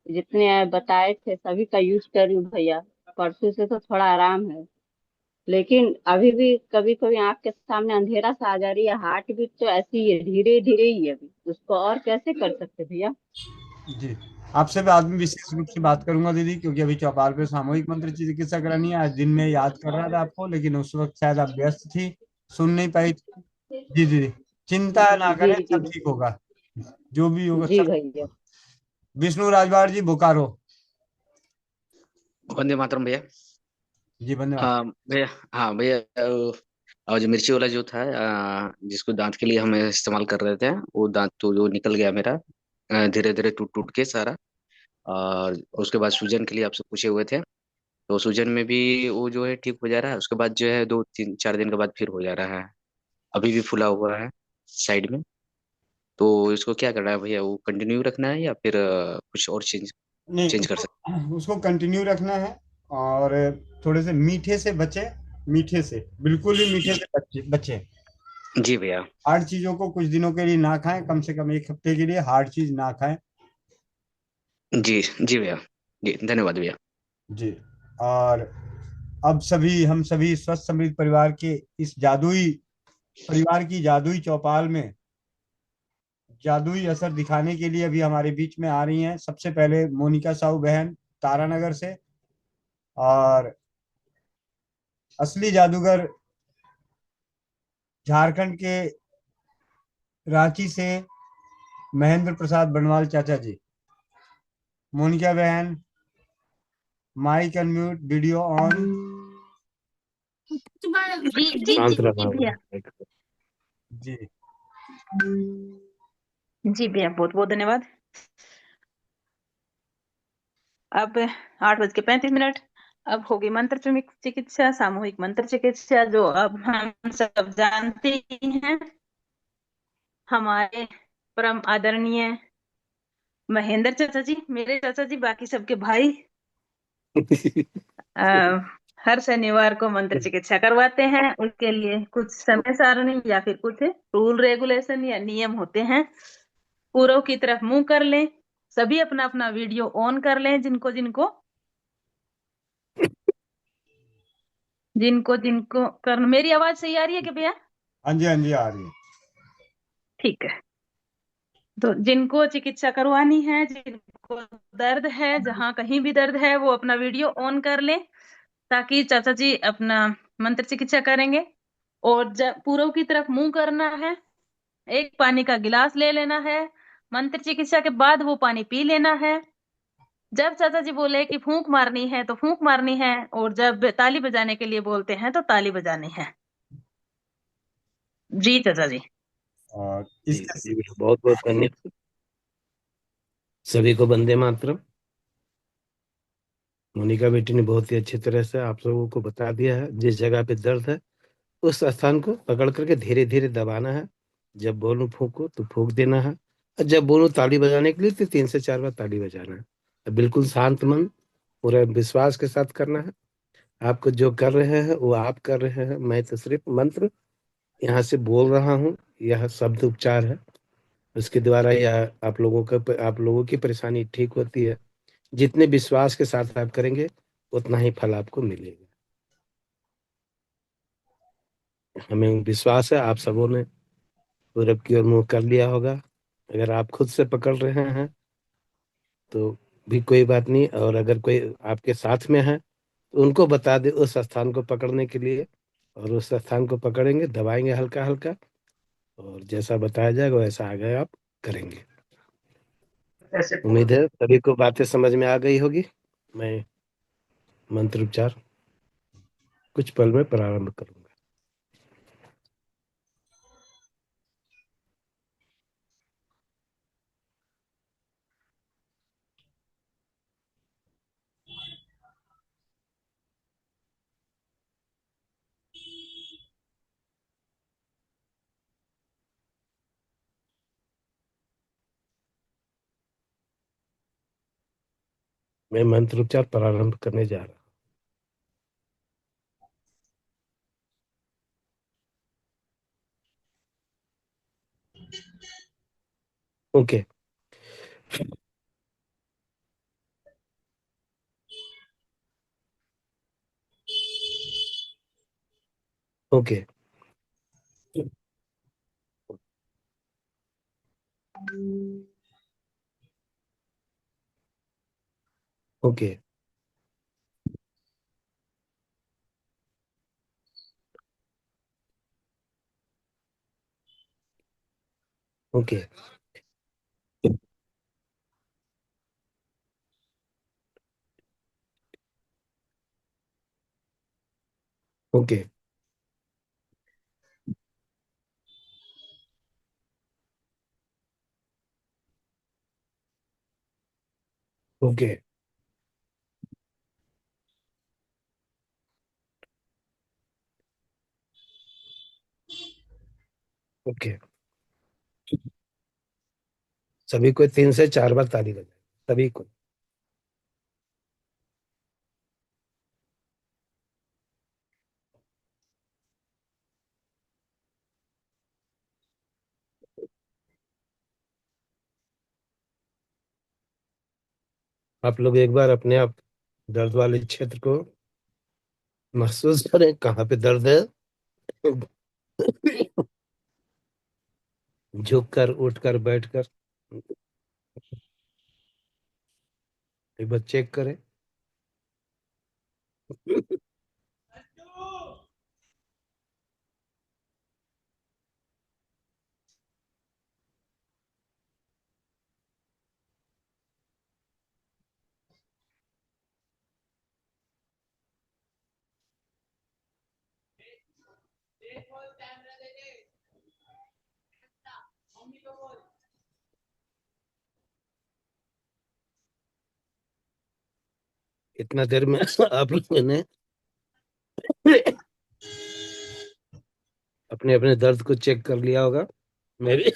O: जितने बताए थे सभी का यूज कर रही हूँ भैया। परसों से तो थोड़ा आराम है, लेकिन अभी भी कभी कभी आंख के सामने अंधेरा सा आ जा रही है। हार्ट बीट तो ऐसी ही है, धीरे धीरे ही है। अभी उसको और कैसे कर सकते भैया?
A: जी, आपसे भी आज मैं विशेष रूप से बात करूंगा दीदी, क्योंकि अभी चौपाल पे सामूहिक मंत्र चिकित्सा करानी है। आज दिन में याद कर रहा था आपको, लेकिन उस वक्त शायद आप व्यस्त थी, सुन नहीं पाई थी। जी दीदी चिंता ना करें,
O: जी
A: सब ठीक होगा, जो भी होगा
O: जी
A: सब।
O: भैया।
A: विष्णु राजवाड़ जी, बोकारो।
P: वंदे मातरम भैया।
A: जी धन्यवाद।
P: हाँ भैया। हाँ भैया, और जो मिर्ची वाला जो था, जिसको दांत के लिए हम इस्तेमाल कर रहे थे, वो दांत तो जो निकल गया मेरा, धीरे धीरे टूट टूट के सारा। और उसके बाद सूजन के लिए आपसे पूछे हुए थे, तो सूजन में भी वो जो है ठीक हो जा रहा है। उसके बाद जो है 2 3 4 दिन के बाद फिर हो जा रहा है। अभी भी फूला हुआ है साइड में। तो इसको क्या करना है भैया? वो कंटिन्यू रखना है या फिर कुछ और चेंज
A: नहीं,
P: चेंज कर सकते?
A: उसको कंटिन्यू रखना है। और थोड़े से मीठे से बचे, मीठे से, बिल्कुल ही मीठे से बचे बचे।
P: जी भैया।
A: हार्ड चीजों को कुछ दिनों के लिए ना खाएं, कम से कम 1 हफ्ते के लिए हार्ड चीज ना खाएं।
P: जी जी भैया। जी धन्यवाद भैया।
A: जी। और अब हम सभी स्वस्थ समृद्ध परिवार के इस जादुई परिवार की जादुई चौपाल में जादुई असर दिखाने के लिए अभी हमारे बीच में आ रही हैं। सबसे पहले मोनिका साहू बहन, तारानगर से। और असली जादूगर झारखंड के रांची से महेंद्र प्रसाद बनवाल चाचा जी। मोनिका बहन, माइक अनम्यूट, वीडियो ऑन।
C: जी जी जी
Q: शांत
C: जी
Q: रहना
C: भैया।
A: जी।
C: जी भैया, बहुत बहुत धन्यवाद। अब 8:35। अब होगी मंत्र चिकित्सा, सामूहिक मंत्र चिकित्सा, जो अब हम सब जानते ही हैं। हमारे परम आदरणीय महेंद्र चाचा जी, मेरे चाचा जी, बाकी सबके भाई, आ, हर शनिवार को मंत्र चिकित्सा करवाते हैं। उसके लिए कुछ समय सारणी या फिर कुछ रूल रेगुलेशन या नियम होते हैं। पूरब की तरफ मुंह कर लें, सभी अपना अपना वीडियो ऑन कर लें, जिनको जिनको जिनको जिनको कर। मेरी आवाज सही आ रही है क्या भैया?
A: हाँ जी, हाँ जी, आ रही है।
C: ठीक है। तो जिनको चिकित्सा करवानी है, जिनको दर्द है, जहां कहीं भी दर्द है, वो अपना वीडियो ऑन कर लें, ताकि चाचा जी अपना मंत्र चिकित्सा करेंगे। और जब पूरब की तरफ मुंह करना है, एक पानी का गिलास ले लेना है, मंत्र चिकित्सा के बाद वो पानी पी लेना है। जब चाचा जी बोले कि फूंक मारनी है तो फूंक मारनी है, और जब ताली बजाने के लिए बोलते हैं तो ताली बजानी है। जी चाचा जी।
A: और
Q: जी जी भैया, बहुत बहुत धन्यवाद। सभी को वंदे मातरम। मोनिका बेटी ने बहुत ही अच्छी तरह से आप लोगों को बता दिया है। जिस जगह पे दर्द है उस स्थान को पकड़ करके धीरे धीरे दबाना है। जब बोलूं फूको तो फूक देना है, और जब बोलूं ताली बजाने के लिए तो 3 से 4 बार ताली बजाना है। तो बिल्कुल शांत मन, पूरा विश्वास के साथ करना है। आपको जो कर रहे हैं वो आप कर रहे हैं, मैं तो सिर्फ मंत्र यहाँ से बोल रहा हूँ। यह शब्द उपचार है, उसके द्वारा यह आप लोगों की परेशानी ठीक होती है। जितने विश्वास के साथ आप करेंगे उतना ही फल आपको मिलेगा। हमें विश्वास है आप सबों ने पूरब की ओर मुंह कर लिया होगा। अगर आप खुद से पकड़ रहे हैं तो भी कोई बात नहीं, और अगर कोई आपके साथ में है तो उनको बता दे उस स्थान को पकड़ने के लिए, और उस स्थान को पकड़ेंगे, दबाएंगे हल्का हल्का, और जैसा बताया जाएगा वैसा आगे आप करेंगे। उम्मीद है सभी को बातें समझ में आ गई होगी। मैं मंत्रोच्चार कुछ पल में प्रारंभ करूंगा। मैं मंत्रोच्चार प्रारंभ करने जा रहा हूँ। Okay. Okay. Okay. Okay. Okay okay okay. सभी को 3 से 4 बार ताली बजाए, सभी को। आप लोग एक बार अपने आप दर्द वाले क्षेत्र को महसूस करें, कहाँ पे दर्द है। झुक कर, उठ कर, बैठ कर एक बार चेक करें। इतना देर में आप लोगों ने अपने अपने दर्द को चेक कर लिया होगा। मैं भी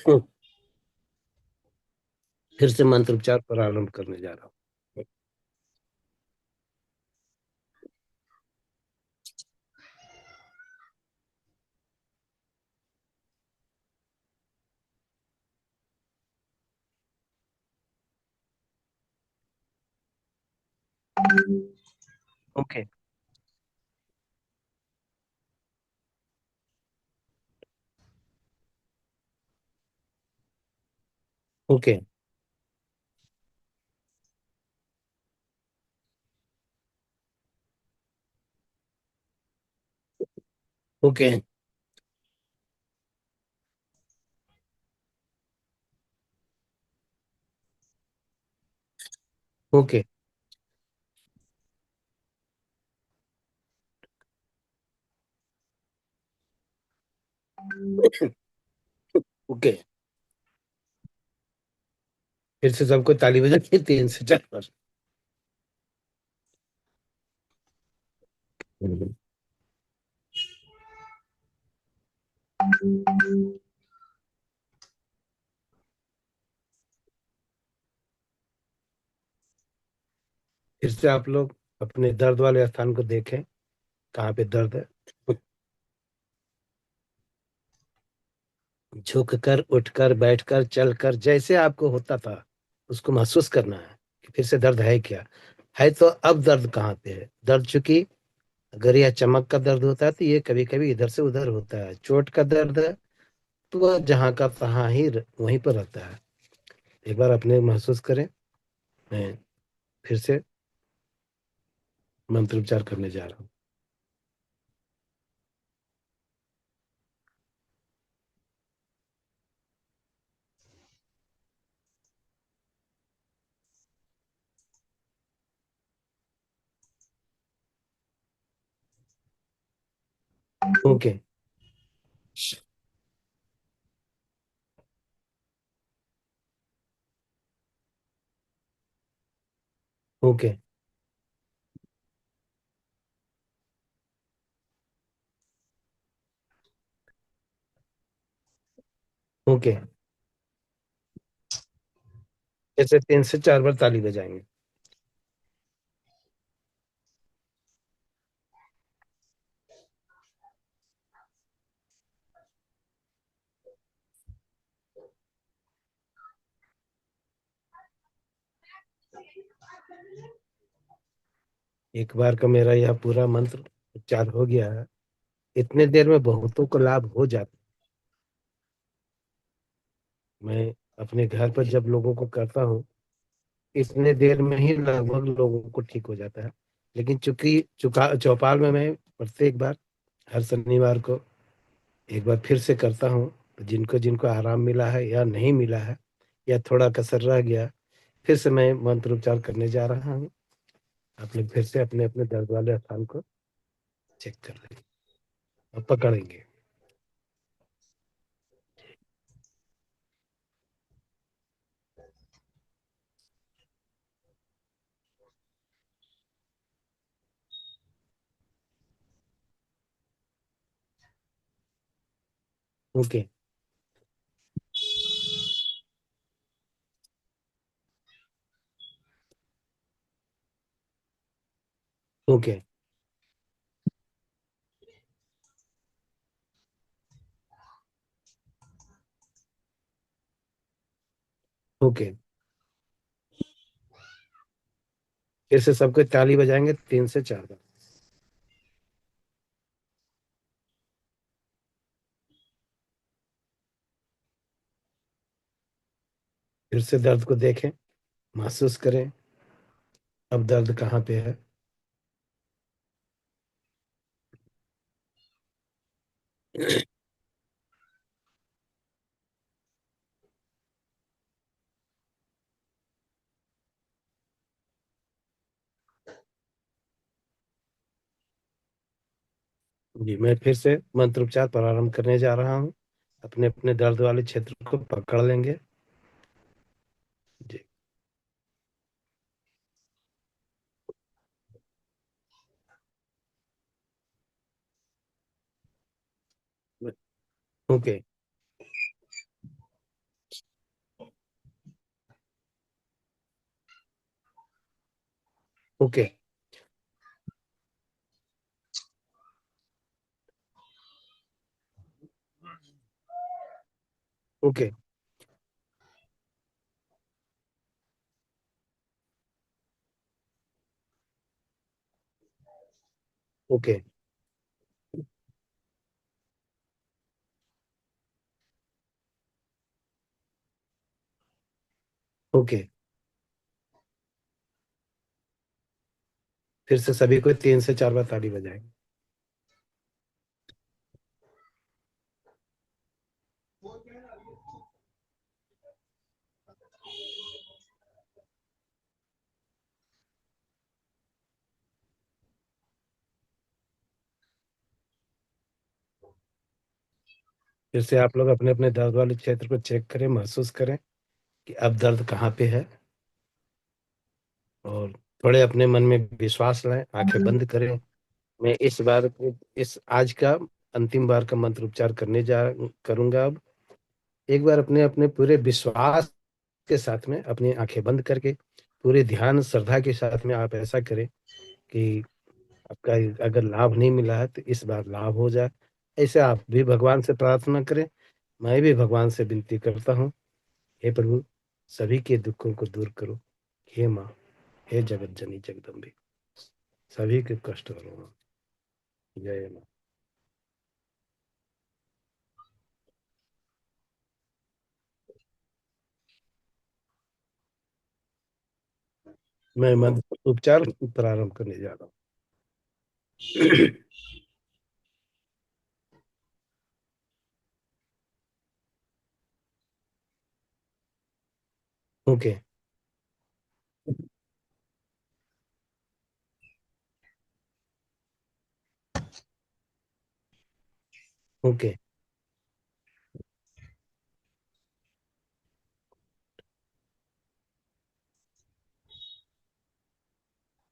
Q: फिर से मंत्रोच्चार प्रारंभ करने जा रहा हूँ। Okay okay okay okay okay. फिर से सबको ताली बजा के 3 से 4 बार। फिर से आप लोग अपने दर्द वाले स्थान को देखें, कहाँ पे दर्द है। झुक कर, उठकर, बैठकर, चलकर, जैसे आपको होता था उसको महसूस करना है कि फिर से दर्द है क्या है। तो अब दर्द कहाँ पे है। दर्द चूंकि अगर यह चमक का दर्द होता है तो ये कभी कभी इधर से उधर होता है। चोट का दर्द है तो वह जहाँ का तहाँ ही वहीं पर रहता है। एक बार अपने महसूस करें। मैं फिर से मंत्रोच्चार करने जा रहा हूँ। Okay okay okay. ऐसे 3 से 4 बार ताली बजाएंगे। एक बार का मेरा यह पूरा मंत्र उच्चार हो गया है। इतने देर में बहुतों को लाभ हो जाता। मैं अपने घर पर जब लोगों को करता हूँ इतने देर में ही लगभग लोगों को ठीक हो जाता है। लेकिन चूंकि चुका चौपाल में मैं प्रत्येक बार हर शनिवार को एक बार फिर से करता हूँ, तो जिनको जिनको आराम मिला है या नहीं मिला है या थोड़ा कसर रह गया, फिर से मैं मंत्रोच्चार करने जा रहा हूँ। आप लोग फिर से अपने अपने दर्द वाले स्थान को चेक कर लें। अब पकड़ेंगे। Okay okay okay. फिर से सबको ताली बजाएंगे 3 से 4 बार। फिर से दर्द को देखें, महसूस करें अब दर्द कहाँ पे है। जी, मैं फिर से मंत्रोच्चार प्रारंभ करने जा रहा हूँ। अपने अपने दर्द वाले क्षेत्र को पकड़ लेंगे। जी okay okay okay okay okay. फिर से सभी को 3 से 4 बार ताली बजाएंगे। फिर से आप लोग अपने अपने दर्द वाले क्षेत्र को चेक करें, महसूस करें कि अब दर्द कहाँ पे है। और थोड़े अपने मन में विश्वास लाएं, आंखें बंद करें। मैं इस आज का अंतिम बार का मंत्र उच्चार करूंगा। अब एक बार अपने अपने पूरे विश्वास के साथ में अपनी आंखें बंद करके पूरे ध्यान श्रद्धा के साथ में आप ऐसा करें कि आपका अगर लाभ नहीं मिला है तो इस बार लाभ हो जाए। ऐसे आप भी भगवान से प्रार्थना करें, मैं भी भगवान से विनती करता हूँ, हे प्रभु सभी के दुखों को दूर करो, हे माँ, हे जगत जननी जगदम्बे, सभी के कष्ट हरो माँ। जय माँ। मैं मंत्र उपचार प्रारंभ करने जा रहा हूँ। Okay okay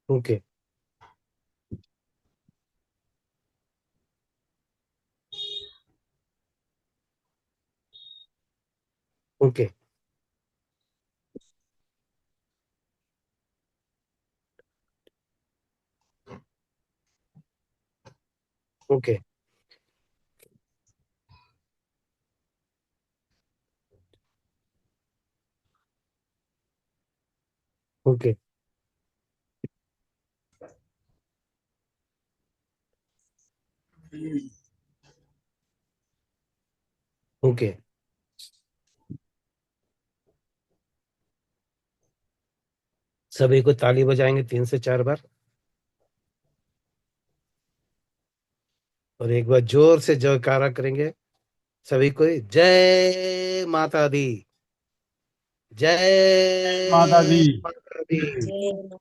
Q: okay okay okay okay okay. सभी को ताली बजाएंगे 3 से 4 बार। और एक बार जोर से जयकारा करेंगे सभी को, जय माता दी,
A: माता दी,
Q: जय माता दी,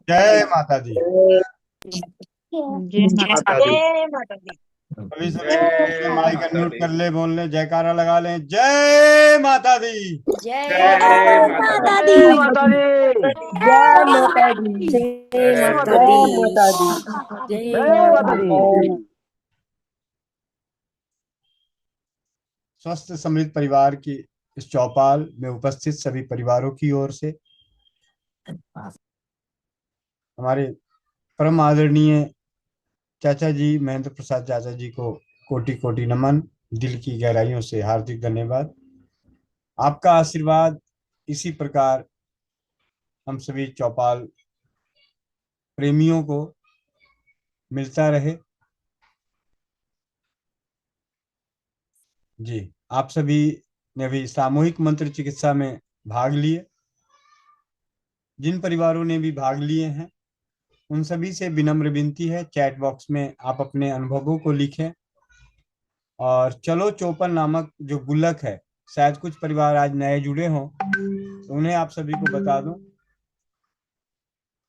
A: जय माता दी।
C: जय माता
Q: माता दी।
C: जय माता दी।
A: सभी सभी अपने माइक अनम्यूट कर ले, बोल ले, जयकारा लगा लें। जय माता दी।
B: जय
I: माता दी। जय माता दी।
B: जय माता
I: जय
B: दी।
I: माता दी। जय माता दी।
A: स्वस्थ समृद्ध परिवार की इस चौपाल में उपस्थित सभी परिवारों की ओर से हमारे परम आदरणीय चाचा जी महेंद्र प्रसाद चाचा जी को कोटि कोटि नमन, दिल की गहराइयों से हार्दिक धन्यवाद। आपका आशीर्वाद इसी प्रकार हम सभी चौपाल प्रेमियों को मिलता रहे। जी, आप सभी ने भी सामूहिक मंत्र चिकित्सा में भाग लिए। जिन परिवारों ने भी भाग लिए हैं उन सभी से विनम्र विनती है, चैट बॉक्स में आप अपने अनुभवों को लिखें। और चलो चौपन नामक जो गुल्लक है, शायद कुछ परिवार आज नए जुड़े हों तो उन्हें आप सभी को बता दूं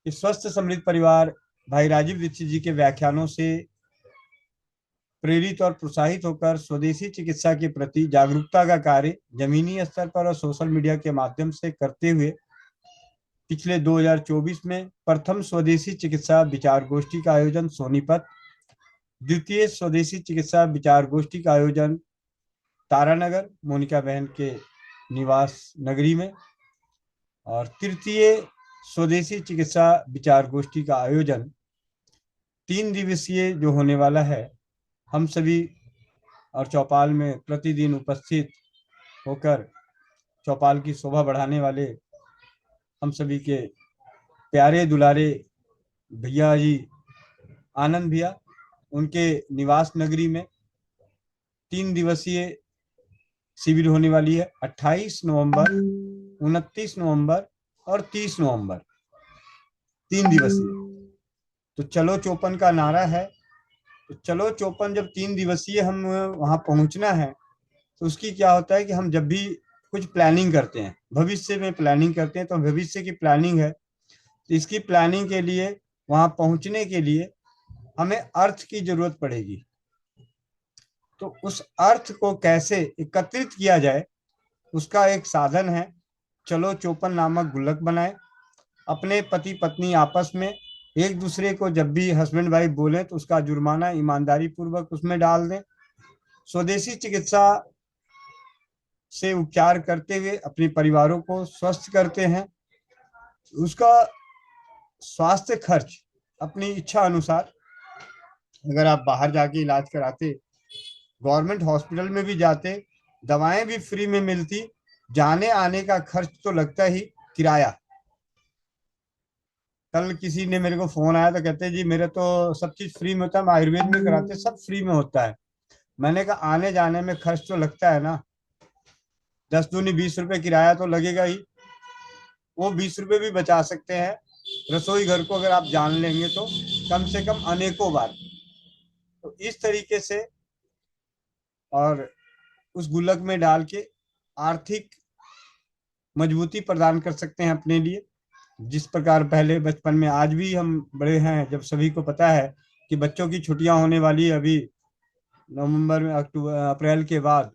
A: कि स्वस्थ समृद्ध परिवार भाई राजीव दीक्षित जी के व्याख्यानों से प्रेरित और प्रोत्साहित होकर स्वदेशी चिकित्सा के प्रति जागरूकता का कार्य जमीनी स्तर पर और सोशल मीडिया के माध्यम से करते हुए पिछले 2024 में प्रथम स्वदेशी चिकित्सा विचार गोष्ठी का आयोजन सोनीपत, द्वितीय स्वदेशी चिकित्सा विचार गोष्ठी का आयोजन तारानगर मोनिका बहन के निवास नगरी में, और तृतीय स्वदेशी चिकित्सा विचार गोष्ठी का आयोजन 3 दिवसीय जो होने वाला है, हम सभी और चौपाल में प्रतिदिन उपस्थित होकर चौपाल की शोभा बढ़ाने वाले हम सभी के प्यारे दुलारे भैया जी आनंद भैया, उनके निवास नगरी में 3 दिवसीय शिविर होने वाली है। 28 नवंबर, 29 नवंबर और 30 नवंबर 3 दिवसीय। तो चलो चौपन का नारा है। तो चलो चौपन जब 3 दिवसीय हम वहां पहुंचना है तो उसकी क्या होता है कि हम जब भी कुछ प्लानिंग करते हैं, भविष्य में प्लानिंग करते हैं, तो भविष्य की प्लानिंग है, तो इसकी प्लानिंग के लिए वहां पहुंचने के लिए हमें अर्थ की जरूरत पड़ेगी। तो उस अर्थ को कैसे एकत्रित किया जाए उसका एक साधन है चलो चौपन नामक गुल्लक बनाए। अपने पति पत्नी आपस में एक दूसरे को जब भी हस्बैंड वाइफ बोले तो उसका जुर्माना ईमानदारी पूर्वक उसमें डाल दें। स्वदेशी चिकित्सा से उपचार करते हुए अपने परिवारों को स्वस्थ करते हैं। उसका स्वास्थ्य खर्च अपनी इच्छा अनुसार, अगर आप बाहर जाके इलाज कराते, गवर्नमेंट हॉस्पिटल में भी जाते, दवाएं भी फ्री में मिलती, जाने आने का खर्च तो लगता ही किराया। कल किसी ने मेरे को फोन आया तो कहते जी मेरे तो सब चीज फ्री में होता है, हम आयुर्वेद में कराते सब फ्री में होता है। मैंने कहा आने जाने में खर्च तो लगता है ना, 10 दूनी 20 रुपए किराया तो लगेगा ही। वो 20 रुपए भी बचा सकते हैं रसोई घर को अगर आप जान लेंगे तो कम से कम अनेकों बार। तो इस तरीके से और उस गुल्लक में डाल के आर्थिक मजबूती प्रदान कर सकते हैं अपने लिए। जिस प्रकार पहले बचपन में, आज भी हम बड़े हैं जब सभी को पता है कि बच्चों की छुट्टियां होने वाली है अभी नवंबर में, अप्रैल के बाद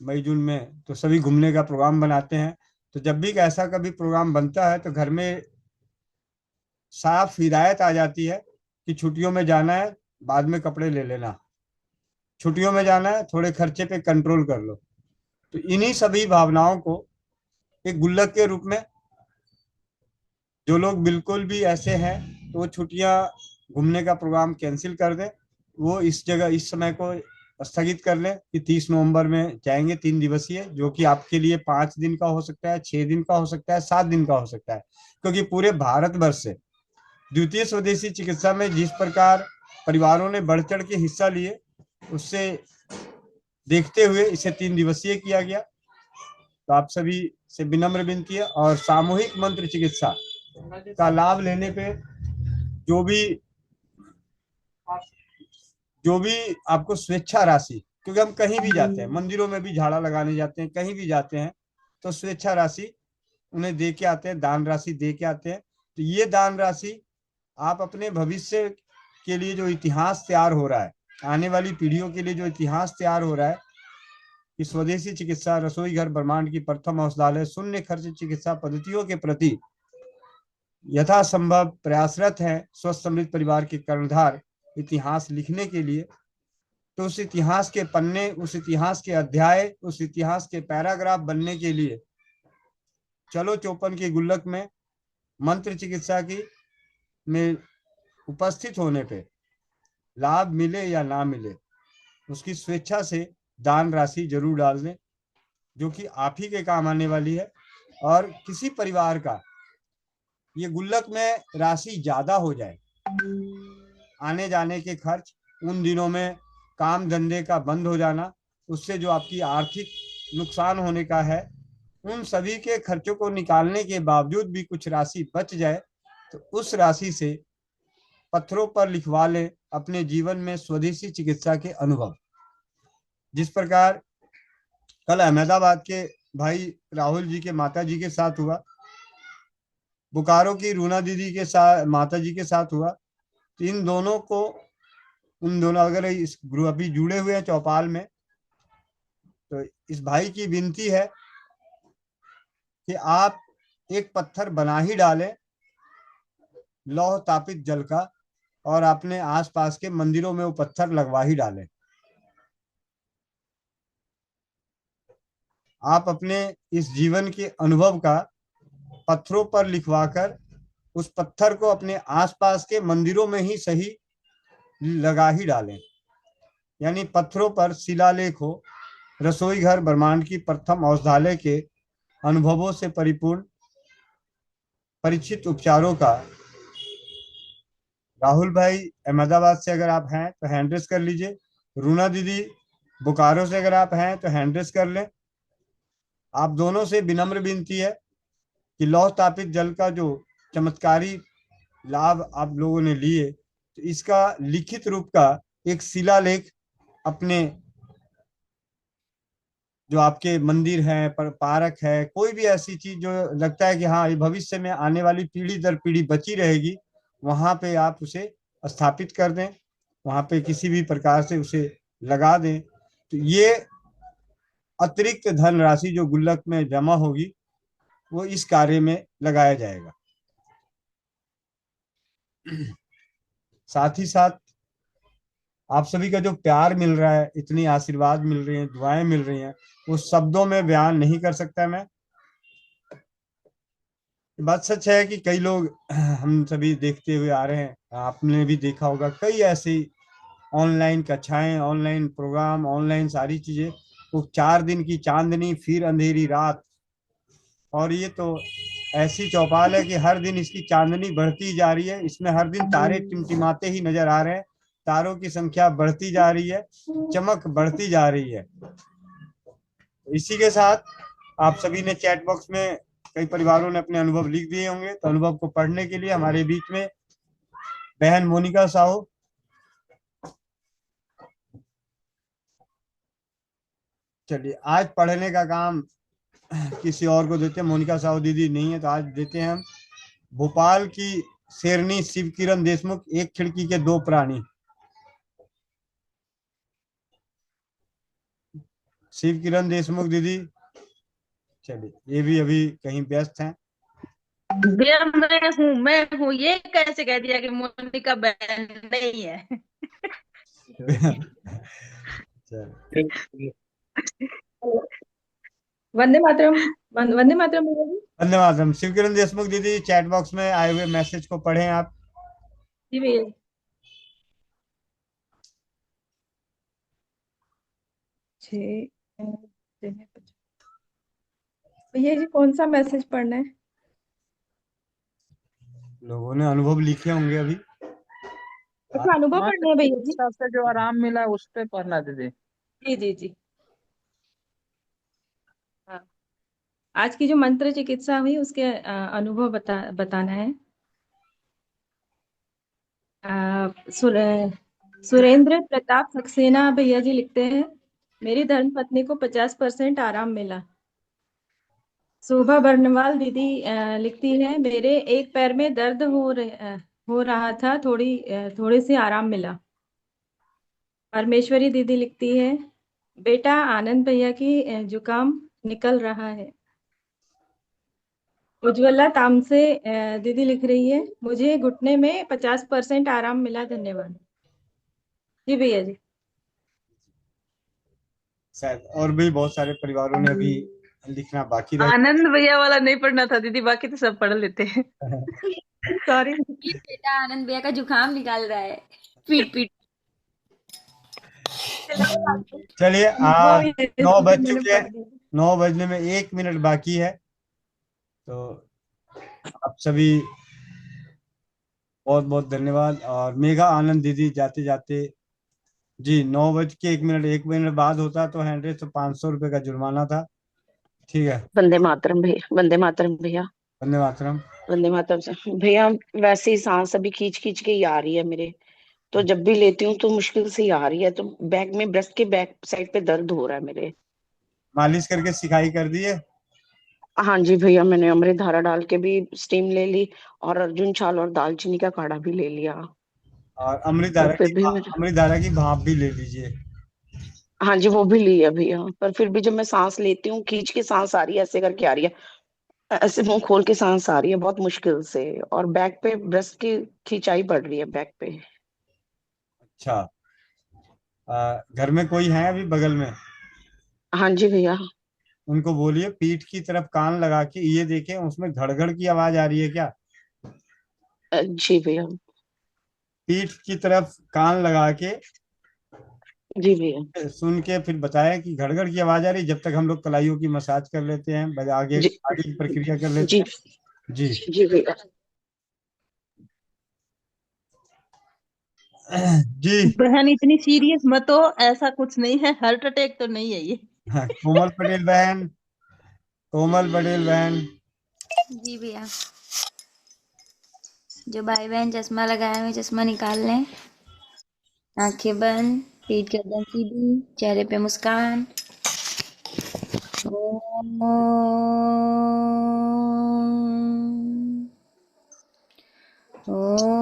A: मई जून में, तो सभी घूमने का प्रोग्राम बनाते हैं। तो जब भी ऐसा कभी प्रोग्राम बनता है तो घर में साफ हिदायत आ जाती है कि छुट्टियों में जाना है, बाद में कपड़े ले लेना, छुट्टियों में जाना है, थोड़े खर्चे पे कंट्रोल कर लो। तो इन्हीं सभी भावनाओं को एक गुल्लक के रूप में, जो लोग बिल्कुल भी ऐसे हैं तो वो छुट्टियां घूमने का प्रोग्राम कैंसिल कर दें, वो इस जगह इस समय को स्थगित कर लें कि 30 नवंबर में जाएंगे 3 दिवसीय, जो कि आपके लिए 5 दिन का हो सकता है, 6 दिन का हो सकता है, 7 दिन का हो सकता है। क्योंकि पूरे भारतवर्ष से द्वितीय स्वदेशी चिकित्सा में जिस प्रकार परिवारों ने बढ़ चढ़ के हिस्सा लिए, उससे देखते हुए इसे 3 दिवसीय किया गया। तो आप सभी से विनम्र विनती है। और सामूहिक मंत्र चिकित्सा का लाभ लेने पे जो भी आपको स्वेच्छा राशि, क्योंकि हम कहीं भी जाते हैं, मंदिरों में भी झाड़ा लगाने जाते हैं, कहीं भी जाते हैं तो स्वेच्छा राशि उन्हें दे के आते हैं, दान राशि दे के आते हैं। तो ये दान राशि आप अपने भविष्य के लिए जो इतिहास तैयार हो रहा है आने वाली पीढ़ियों के लिए जो इतिहास तैयार हो रहा है कि स्वदेशी चिकित्सा, रसोई घर ब्रह्मांड की प्रथम औषधालय, शून्य खर्च चिकित्सा पद्धतियों के प्रति यथासंभव प्रयासरत है स्वस्थ समृद्ध परिवार के कर्णधार इतिहास लिखने के लिए, तो उस इतिहास के पन्ने, उस इतिहास के अध्याय, उस इतिहास के पैराग्राफ बनने के लिए चलो चौपन के गुल्लक में मंत्र चिकित्सा की में उपस्थित होने पे लाभ मिले या ना मिले, उसकी स्वेच्छा से दान राशि जरूर डाल दें, जो कि आप ही के काम आने वाली है। और किसी परिवार का ये गुल्लक में राशि ज्यादा हो जाए, आने जाने के खर्च, उन दिनों में काम धंधे का बंद हो जाना, उससे जो आपकी आर्थिक नुकसान होने का है, उन सभी के खर्चों को निकालने के बावजूद भी कुछ राशि बच जाए, तो उस राशि से पत्थरों पर लिखवा लें अपने जीवन में स्वदेशी चिकित्सा के अनुभव। जिस प्रकार कल अहमदाबाद के भाई राहुल जी के माता जी के साथ हुआ, बोकारो की रूना दीदी के साथ माता जी के साथ हुआ, तो इन दोनों को, उन दोनों अगर इस ग्रुप अभी जुड़े हुए हैं चौपाल में, तो इस भाई की विनती है कि आप एक पत्थर बना ही डालें लौह तापित जल का, और अपने आसपास के मंदिरों में वो पत्थर लगवा ही डालें। आप अपने इस जीवन के अनुभव का पत्थरों पर लिखवाकर उस पत्थर को अपने आसपास के मंदिरों में ही सही लगा ही डालें, यानी पत्थरों पर शिलालेख हो रसोई घर ब्रह्मांड की प्रथम औषधालय के अनुभवों से परिपूर्ण परिचित उपचारों का। राहुल भाई अहमदाबाद से अगर आप हैं तो हैंड रेस कर लीजिए, रूना दीदी बोकारो से अगर आप हैं तो हैंड रेस कर लें। आप दोनों से विनम्र विनती है कि लौह तापित जल का जो चमत्कारी लाभ आप लोगों ने लिए, तो इसका लिखित रूप का एक शिलालेख अपने जो आपके मंदिर है, पार्क है, कोई भी ऐसी चीज जो लगता है कि हाँ ये भविष्य में आने वाली पीढ़ी दर पीढ़ी बची रहेगी, वहां पे आप उसे स्थापित कर दें, वहां पे किसी भी प्रकार से उसे लगा दें। तो ये अतिरिक्त धनराशि जो गुल्लक में जमा होगी वो इस कार्य में लगाया जाएगा। साथ ही साथ आप सभी का जो प्यार मिल रहा है, इतनी आशीर्वाद मिल रही है, दुआएं मिल रही हैं, वो शब्दों में बयान नहीं कर सकता मैं। बात सच है कि कई लोग हम सभी देखते हुए आ रहे हैं, आपने भी देखा होगा, कई ऐसी ऑनलाइन कक्षाएं, ऑनलाइन प्रोग्राम, ऑनलाइन सारी चीजें, वो 4 दिन की चांदनी फिर अंधेरी रात, और ये तो ऐसी चौपाल है कि हर दिन इसकी चांदनी बढ़ती जा रही है, इसमें हर दिन तारे टिमटिमाते ही नजर आ रहे हैं, तारों की संख्या बढ़ती जा रही है, चमक बढ़ती जा रही है। इसी के साथ आप सभी ने चैट बॉक्स में कई परिवारों ने अपने अनुभव लिख दिए होंगे, तो अनुभव को पढ़ने के लिए हमारे बीच में बहन मोनिका साहू, चलिए आज पढ़ने का काम किसी और को देते हैं, मोनिका साहू दीदी नहीं है तो आज देते हैं हम। भोपाल की शेरनी शिव किरण देशमुख, एक खिड़की के 2 प्राणी। शिव किरण देशमुख दीदी, चलिए ये भी अभी कहीं व्यस्त हैं।
C: भैया मैं हूँ, ये कैसे कह दिया कि मोनिका बहन नहीं है।
R: वंदे मातरम, वंदे मातरम भैया जी।
A: वंदे मातरम। शिव किरण देशमुख दीदी चैट बॉक्स में आए हुए मैसेज को पढ़ें आप।
R: जी भैया। भैया जी कौन सा मैसेज पढ़ना है?
A: लोगों ने अनुभव लिखे होंगे अभी।
R: अच्छा अनुभव पढ़ना है भैया जी।
I: सबसे जो आराम मिला उस पे पढ़ना दीदी।
R: जी जी जी। हाँ, आज की जो मंत्र चिकित्सा हुई उसके अनुभव बताना है। सुरेंद्र प्रताप सक्सेना भैया जी लिखते हैं, मेरी धर्म पत्नी को 50% आराम मिला। शोभा बर्नवाल दीदी लिखती है, मेरे एक पैर में दर्द हो रहा था, थोड़े से आराम मिला। परमेश्वरी दीदी लिखती है, बेटा आनंद भैया की जुकाम निकल रहा है। उज्ज्वला तामसे दीदी लिख रही है, मुझे घुटने में 50% आराम मिला, धन्यवाद। जी भैया जी।
A: शायद और भी बहुत सारे परिवारों ने अभी लिखना बाकी रह
C: आनंद भैया वाला नहीं पढ़ना था दीदी, बाकी तो सब पढ़ लेते हैं। सॉरी।
B: ये बेटा आनंद भैया का जुकाम निकाल रहा है, पीट पीट।
A: चलिए
R: वो ये
A: 9 बज
R: मैंने
A: चुके हैं,
R: पढ़ दी।
A: 9 बजने में 1 मिनट बाकी है। तो आप सभी बहुत बहुत धन्यवाद। और मेघा आनंद दीदी जाते जाते जी 9 बज के 1 मिनट, 1 मिनट बाद होता तो 500 रुपये का जुर्माना था। ठीक है,
S: वंदे मातरम भैया, वंदे मातरम भैया,
A: वंदे मातरम।
S: वंदे मातरम से भैया। वैसे ही सांस अभी खींच खींच के ही आ रही है मेरे, तो जब भी लेती हूँ तो मुश्किल से ही आ रही है, तो बैक में ब्रेस्ट के बैक साइड पे दर्द हो रहा है मेरे।
A: मालिश करके सिकाई कर दी है?
S: हाँ जी भैया, मैंने अमृत धारा डाल के भी स्टीम ले ली, और अर्जुन छाल और दालचीनी का काढ़ा भी ले लिया।
A: और
S: पर फिर भी मेरे,
A: अमृत धारा की भाप भी ले लीजिए।
S: हाँ जी वो भी ली है भैया, पर फिर भी जब मैं सांस लेती हूँ खींच के सांस आ रही है, ऐसे करके आ रही है, ऐसे मुंह खोल के सांस आ रही है बहुत मुश्किल से, और बैक पे ब्रेस्ट की खिंचाई बढ़ रही है बैक पे।
A: अच्छा, घर में कोई है अभी बगल में?
S: हाँ जी भैया।
A: उनको बोलिए पीठ की तरफ कान लगा के ये देखें उसमें घड़घड़ की आवाज आ रही है क्या?
S: जी भैया।
A: पीठ की तरफ कान लगा के
S: जी भैया।
A: सुन के फिर बताया कि घड़घड़ की आवाज आ रही है। जब तक हम लोग कलाइयों की मसाज कर लेते हैं, आगे
S: जी
A: आगे की प्रक्रिया कर लेते
S: जी
A: हैं। जी
S: जी भैया।
A: जी
C: बहन इतनी सीरियस मत हो, ऐसा कुछ नहीं है, हार्ट अटैक तो नहीं है ये।
A: कोमल पटेल बहन, कोमल पटेल बहन।
B: जी भैया, जो भाई बहन चश्मा लगाए हुए चश्मा निकाल लें, आंखें बंद, पीठ गर्दन सीधी, चेहरे पे मुस्कान। ओम ओम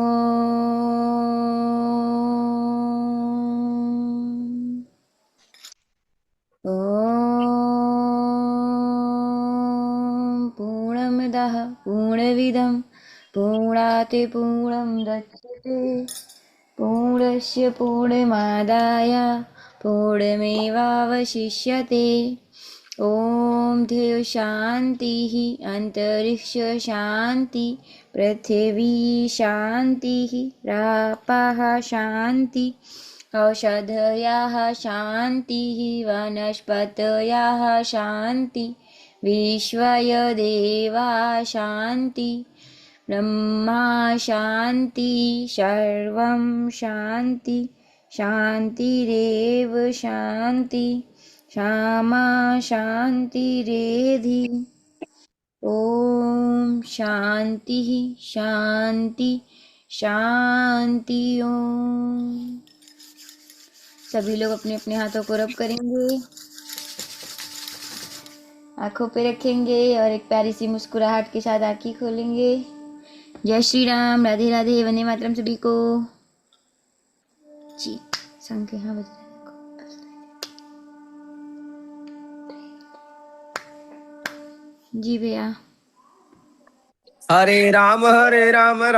B: ओम पूर्णमदः पूर्णमिदं पूर्णात् पूर्णमुदच्यते पूर्णस्य पूर्णमादाय पूर्णमेवावशिष्यते। ओम ध्येय शांति अंतरिक्ष शांति पृथिवी शांति रापः शांति औषधयाः शान्तिः वनस्पतयः शान्ति विश्वय देवा शान्ति ब्रह्मा शान्ति सर्वं शान्ति शान्तिरेव शान्ति क्षमा शान्तिरेधि। ओम शांति शांति शांति। ओम। सभी लोग अपने अपने हाथों को रब करेंगे, आंखों पे रखेंगे और एक प्यारी सी मुस्कुराहट के साथ आंखें खोलेंगे। जय श्री राम, राधे राधे, वंदे मातरम सभी को। जी संग के हाँ बज रहे हैं। जी भैया।
D: हरे राम राम राम हरे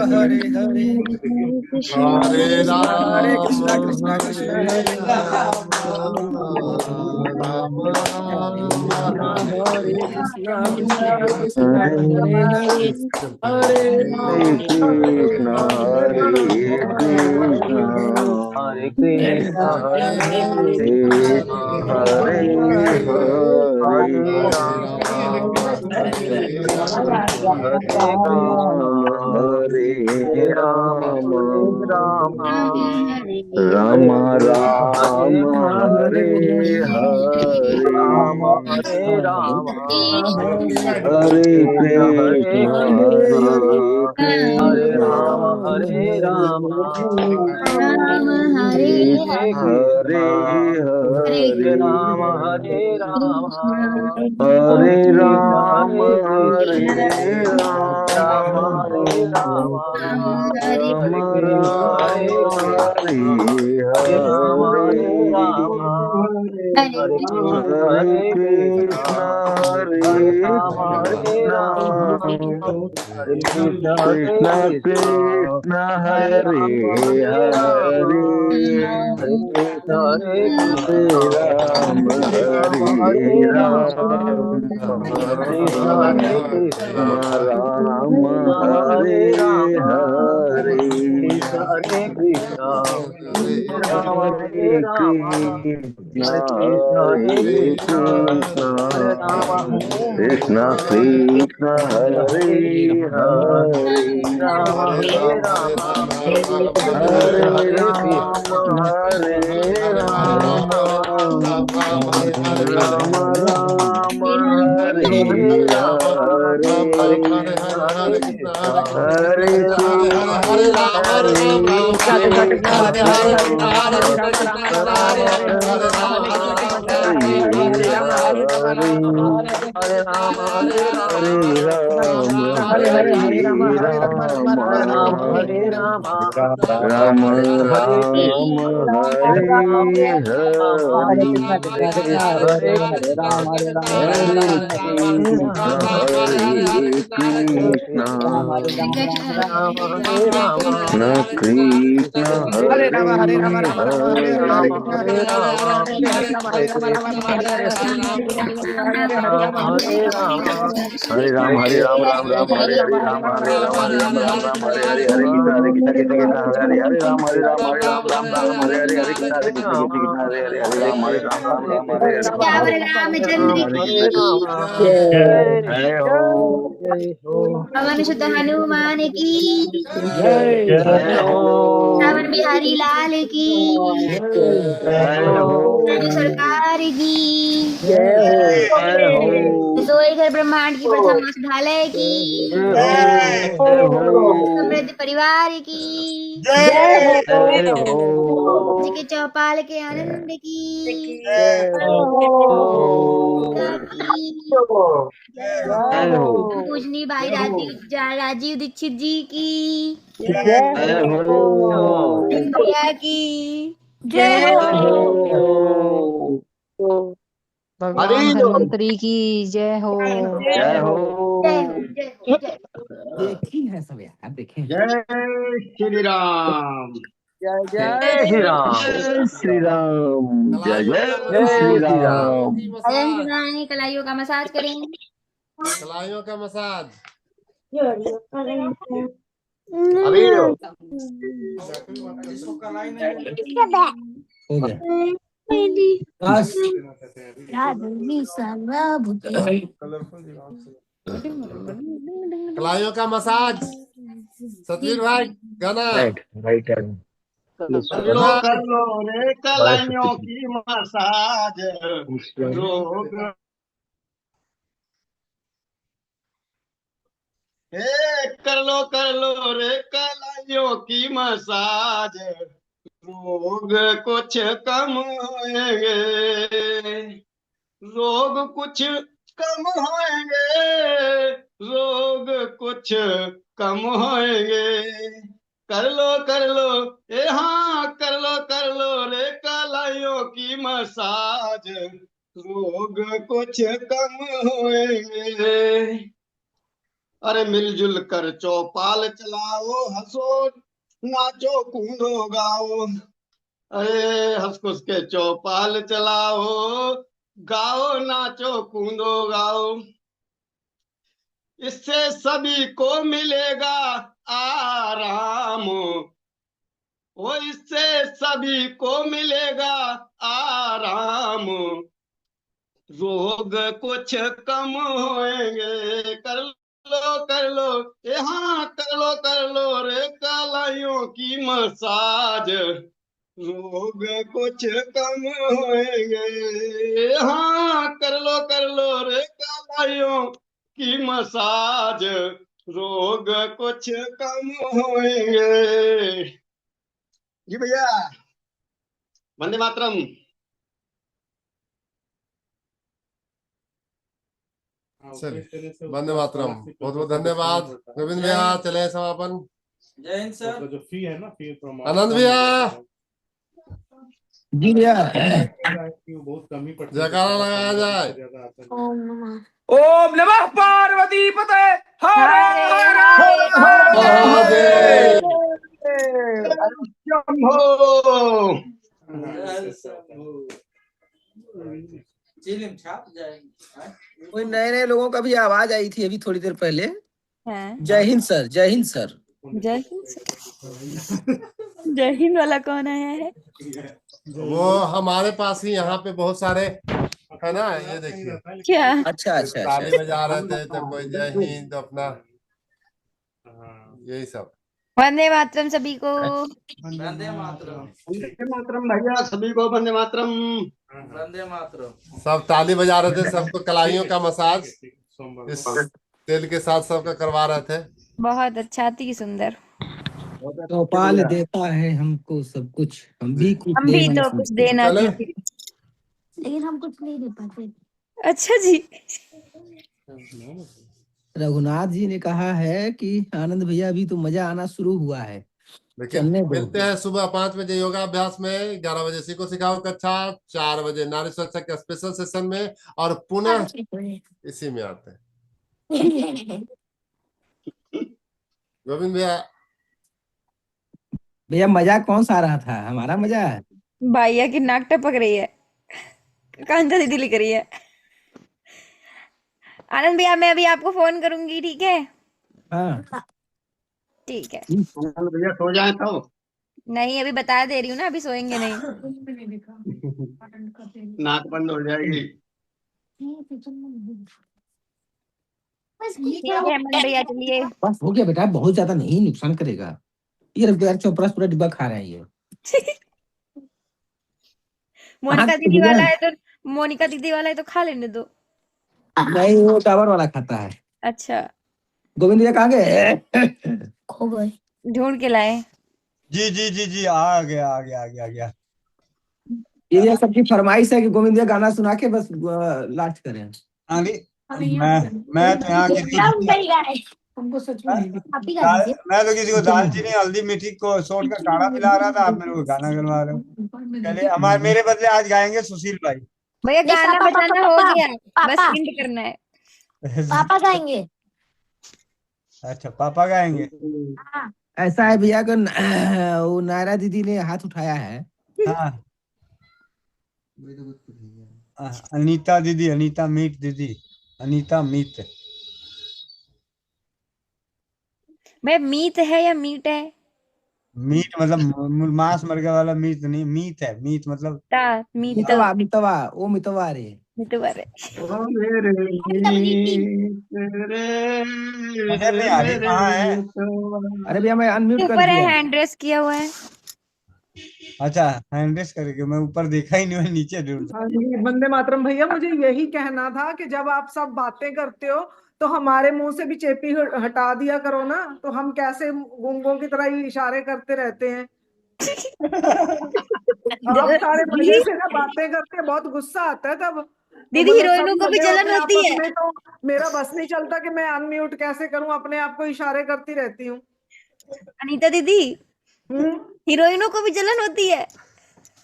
D: हरे,
B: हरे
D: हरे कृष्णा कृष्णा कृष्णा हरे हरे कृष्णा कृष्णा कृष्णा हरे हरे, हरे
T: कृष्ण हरे कृष्ण
I: हरे कृष्ण हरे
T: हरे हरे
I: हरे
T: राम
I: राम
T: राम राम हरे हरे राम
I: हरे राम
T: हरे कृष्ण
I: हरे राम हरे राम
B: राम हरे
T: हरे
I: हरे
T: हरे
I: राम हरे राम
T: हरे
I: हरे कृष्ण
T: राम
I: हरे
T: हरे
I: कृष्ण
T: राम
I: राम हरे राम
T: राम
I: हरे कृष्ण हरे
T: राम
I: कृष्ण
T: हरे
I: हरे राम हरे राम
T: हरे
I: हरे कृष्ण
T: हरे
I: हरे कृष्ण
T: कृष्ण
I: हरे
T: हरे
I: राम हरे राम
T: कृष्ण
I: हरे कृष्ण हरे
T: कृष्ण
I: कृष्ण
T: कृष्ण
I: हरे
T: हरे
I: राम हरे राम
T: हरे
I: हरे कृष्ण हरे
T: हरे
I: कृष्ण
T: राम
I: हरे राम
T: हरे
I: हरे राम
T: राम
I: हरे कृष्ण हरे
T: राम
I: कृष्ण
T: राम
I: हरे राम
T: हरे
I: हरे राम
T: हरे
I: कृष्ण हरे कृष्ण हरे राम हरे
T: हरे
I: राम
T: कृष्ण
I: हरे कृष्ण हरे
T: हरे
I: कृष्ण हरे
T: कृष्ण
I: राम हरे
T: कृष्ण
I: हरे
T: कृष्ण
I: कृष्ण
T: हरे
I: हरे कृष्ण
T: हरे
I: राम हरे राम
T: हरे
I: हरे
T: राम
I: कृष्ण
T: हरे
I: हरे
T: राम
I: हरे
T: राम राम हरे
I: हरे राम
T: हरे
I: हरे कृष्ण हरे कृष्ण
T: हरे
I: हरे राम
T: कृष्ण
I: हरे राम
T: हरे
I: हरे कृष्ण हरे
T: कृष्ण
I: कृष्ण हरे राम हरे राम
T: हरे
I: हरे राम
T: हरे
I: हरे राम हरे राम
T: हरे राम
I: हरे
T: हरे राम
I: हरे राम हरे राम
T: राम
I: हरे
T: राम
I: कृष्ण
T: हरे
I: हरे राम राम
T: हरे
I: हरे कृष्ण हरे कृष्ण
T: हरे
I: हरे
T: कृष्ण
I: राम
T: हरे
I: हरे
T: कृष्ण
I: कृष्ण राम हरे राम
T: कृष्ण कृष्ण हरे
I: हरे राम
T: हरे
I: हरे राम हरे कृष्ण हरे कृष्ण हरे राम हरे राम
T: हरे राम
I: कृष्ण
T: राम राम हरे हरे राम हरे राम हरे राम राम राम हरे हरे हरे कृष्ण कृष्ण कृष्ण हरे हरे हरे राम हरे राम राम राम हरे हरे हरे कृष्ण कृष्ण कृष्ण हरे हरे हरे राम हरे राम राम राम हरे हरे राम
B: श्यावर
T: हरे
B: रामचंद्र
T: हरे
B: की
T: कृष्ण जय हो
I: जय हो
B: पवन सुत हनुमान की
T: जय हो
B: श्रावण बिहारी लाल की
I: जय
T: जय
I: हो
B: राजू
T: हो
B: सरकार की
T: जय हो
B: सोई घर ब्रह्मांड की प्रथम ढालय की
T: जय हो जय हो
B: समृद्ध परिवार की
T: जय हो
B: जी के चौपाल के आनंद की
T: जय हो
B: की
T: जय हो
B: पूजनी भाई राजीव दीक्षित जी की
T: जय हो
B: भैया की
F: जय हो
T: जय हो
L: भगवान धन्वंतरी की जय हो।
T: जय हो
B: जय हो जय हो जय
A: जय श्री राम।
I: जय जय श्री राम
T: जय श्री राम जय जय श्री
I: जय श्री राम
T: राम
B: भजन सुनाएं कलाइयों का मसाज करें
U: कलाइयों का मसाज
A: अभी
D: हो गया बस
U: कलाइयों का मसाज सतवीर भाई गाना
T: राइट राइट
A: कर लो रे कलाइयों की मसाज रोग कर लो रे कलाइयों की मसाज रोग कुछ कम होंगे रोग कुछ कम होंगे रोग कुछ कम होंगे कर लो हाँ कर लो रे कलाइयों की मसाज रोग कुछ कम होंगे अरे मिलजुल कर चौपाल चलाओ हंसो नाचो कूदो गाओ अरे हंस खुश के चौपाल चलाओ गाओ नाचो कूदो गाओ इससे सभी को मिलेगा आराम वो इससे सभी को मिलेगा आराम रोग कुछ कम होंगे कर लो हाँ कर लो रे कलाइयों की मसाज रोग कुछ कम होएंगे। हाँ कर लो रे कालाइयों की मसाज, रोग कुछ कम होएंगे। जी भैया, वंदे मातरम।
U: चलिए वंदे मातरम, बहुत बहुत धन्यवाद गोविंद भैया। चले समापन।
E: जय हिंद सर।
U: जो फी है ना, फी आनंद भैया
D: जी भैया।
U: बहुत कम ही पड़ता है, जयकारा लगाया जाए।
E: ओम नमः पार्वती पते हर
B: हरे
E: हर
B: हरे
U: महादेव।
E: चिलिम छाप जाएंगे।
D: कोई नए नए लोगों का भी आवाज आई थी अभी थोड़ी देर पहले।
B: हाँ।
D: जय हिंद सर, जय हिंद सर।
B: जय हिंद। जय हिंद वाला कौन आया है?
U: वो हमारे पास ही यहाँ पे बहुत सारे है ना, ये देखिए।
B: क्या?
D: अच्छा अच्छा
U: ताली
D: अच्छा।
U: बजा रहे थे तो कोई जय हिंद अपना, यही सब।
B: वंदे मातरम सभी को।
E: वंदे मातरम।
A: वंदे मातरम भैया, सभी को वंदे मातरम।
E: वंदे मातरम।
U: सब ताली बजा रहे थे, सबको कलाइयों का मसाज इस तेल के साथ सबका करवा रहे थे।
B: बहुत अच्छा, अति सुंदर।
D: गोपाल देता है हमको सब कुछ, हम भी कुछ
B: हम भी
D: देना
B: तो कुछ
D: सीखते हैं।
B: देना
U: चले।
B: सीखे।
L: लेकिन हम कुछ नहीं दे पाते।
B: अच्छा जी।
D: रघुनाथ जी ने कहा है कि आनंद भैया अभी तो मजा आना शुरू हुआ है,
U: लेकिन
D: चलने दो।
U: मिलते हैं सुबह 5 बजे योगाभ्यास में, 11 बजे सीखो सिखाओ कक्षा, 4 बजे नारी सुरक्षा के स्पेशल सेशन में, और पुनः इसी में आते हैं। गोविंद भैया,
D: भैया मजा कौन सा आ रहा था? हमारा मजा है।
B: भैया की नाक टपक रही है, कांता दीदी लिख रही है। आनंद भैया मैं अभी आपको फोन करूंगी, ठीक है?
D: हाँ
B: ठीक है।
A: आनंद भैया सो जाए तो।
B: नहीं अभी बता दे रही हूँ ना, अभी सोएंगे नहीं।
A: नाक बंद हो जाएगी।
B: ठीक है मन भैया, चलिए।
D: बस हो गया बेटा, बहुत ज्यादा नहीं, नुकसान करेगा। ये रविवार चौपरास पूरा डिब्बा खा रहे हैं ये।
B: मोनिका दीदी वाला है तो, मोनिका दीदी वाला है तो खा लेने दो।
D: नहीं वो टावर वाला खाता है।
B: अच्छा।
D: गोविंद भैया कहाँ गए?
L: खो गए।
B: ढूंढ के लाए।
A: जी जी जी जी, आ गया आ गया आ गया आ गया।
D: ये सबकी फरमाइश है कि गोविंद भैया गाना सुना के बस लास्ट करें।
A: मैं तो यहाँ किसी को
L: हमको सच में नहीं दिखा। आप ही गा
A: दाल,
L: दीजिए।
A: मैं तो किसी को दालचीनी हल्दी मीठी को सोट का काढ़ा पिला रहा था, आप मेरे को गाना गलवा रहे हो। चलिए हमारे मेरे बदले आज गाएंगे सुशील भाई।
B: भैया
L: नहीं,
B: गाना
L: पापा,
B: बजाना
L: पापा,
B: हो
L: पापा,
B: गया, बस
L: पापा।
B: एंड करना है।
L: पापा गाएंगे।
A: अच्छा पापा गाएंगे।
D: ऐसा है भैया कि वो नायरा दीदी ने हाथ उठाया है।
A: हाँ अनीता दीदी, अनीता मीत दीदी, अनीता मीत।
B: भैया मीत है या मीट है?
A: मीट मतलब मांस मुर्गे वाला मीट नहीं, मीत है, मीत मतलब
B: मीत
D: मितवा मितवा, ओ मितवा रे।
B: मितवा रे।
A: ओ मेरे मीत रे, नजर नहीं आ रही कहाँ है?
D: अरे भैया मैं अनम्यूट कर
B: ऊपर है,
D: दिया।
B: हैंड रेस किया हुआ है।
A: अच्छा हैंड रेस करके मैं ऊपर देखा ही नहीं, मैं नीचे ढूंढ।
V: हाँ जी, वंदे मातरम भैया, मुझे यही कहना था कि जब आप सब बातें करते हो तो हमारे मुंह से भी चेपी हटा दिया करो ना, तो हम कैसे गूंगों की तरह ही इशारे करते रहते हैं। आप सारे मजे से ना बातें करते हैं, बहुत गुस्सा आता है तब।
B: दीदी
V: मतलब
B: हीरोइनों
V: सब
B: को भी
V: लगे
B: जलन
V: होते हैं
B: होती
V: आपस
B: है।
V: में, तो मेरा बस नहीं चलता कि मैं अनम्यूट कैसे करूं, अपने आप को इशारे करती रहती हूँ।
B: अनीता दीदी हीरोइनों को भी जलन होती है।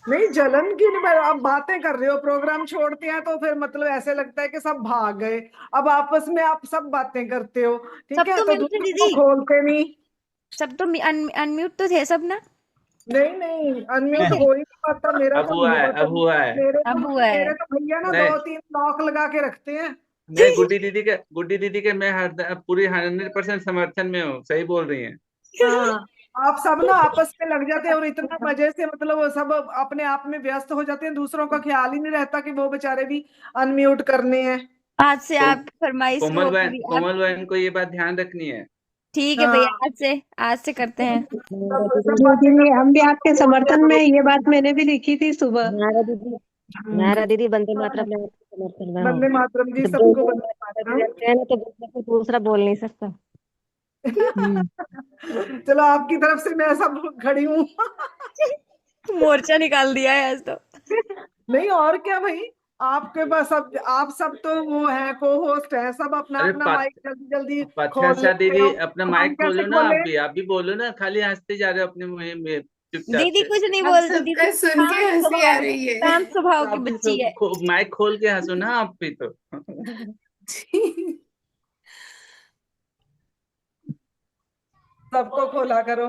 V: नहीं जलन की नहीं, आप बातें कर रहे हो, प्रोग्राम छोड़ते हैं तो फिर मतलब ऐसे लगता है कि सब भाग गए। अब आपस में आप सब बातें करते हो, ठीक
B: सब
V: है,
B: तो
V: तो
B: म्यूट थे
V: दूसरों को
B: दीदी,
V: खोलते नहीं।
B: सब तो अनम्यूट तो थे सब ना।
V: नहीं अनम्यूट हो ही नहीं पाता मेरा
E: अब
V: तो।
E: हुआ है, अब हुआ है।
B: अब हुआ है।
V: मेरे तो भैया ना
E: नहीं
V: 2-3 लॉक लगा के रखते हैं।
E: नहीं, गुड्डी दीदी के मैं पूरी 100% समर्थन में हूँ, सही बोल रही हैं।
V: हाँ, आप सब ना आपस में लग जाते हैं और इतना मजे से मतलब वो सब अपने आप में व्यस्त हो जाते हैं, दूसरों का ख्याल ही नहीं रहता कि वो बेचारे भी अनम्यूट करने हैं।
B: आज से आप फरमाइश वो पूरी आप।
E: कोमल बहन को ये बात ध्यान रखनी है
B: ठीक है भैया, आज से करते हैं।
G: दीदी हम भी आपके समर्थन में, ये बात मैंने भी लिखी थी सुबह।
H: नारा दीदी वंदे मातरम में आपके समर्थन में हूँ।
V: वंदे मातरम जी,
H: जब
V: सबको
H: दो
V: वंदे मातरम।
H: लगते हैं ना तो दूसरा बोल नहीं सकता।
V: चलो आपकी तरफ से मैं सब खड़ी हूँ।
B: मोर्चा निकाल दिया है आज तो।
V: नहीं और क्या भाई, आपके पास सब, आप सब तो वो है, को होस्ट है, सब अपना
E: अरे
V: अपना माइक जल्दी जल्दी खोल
E: पथ्याशा
V: लेते
E: दीदी
V: हो।
E: अपना
V: हम
E: माइक
V: कैसे
E: खोलो ना,
V: खोले?
E: आप भी बोलो ना, खाली हंसते जा रहे हो अपने मुंह में चुपचाप
B: दीदी
E: से।
B: कुछ नहीं
F: हम
B: बोलती,
F: सबका
B: दीदी
F: सुन के हंसी आ रही है।
B: शांत स्वभाव की
E: आप भी
B: बच्ची है।
E: माइक खोल के हंसो ना आप भी तो।
V: सबको खोला करो।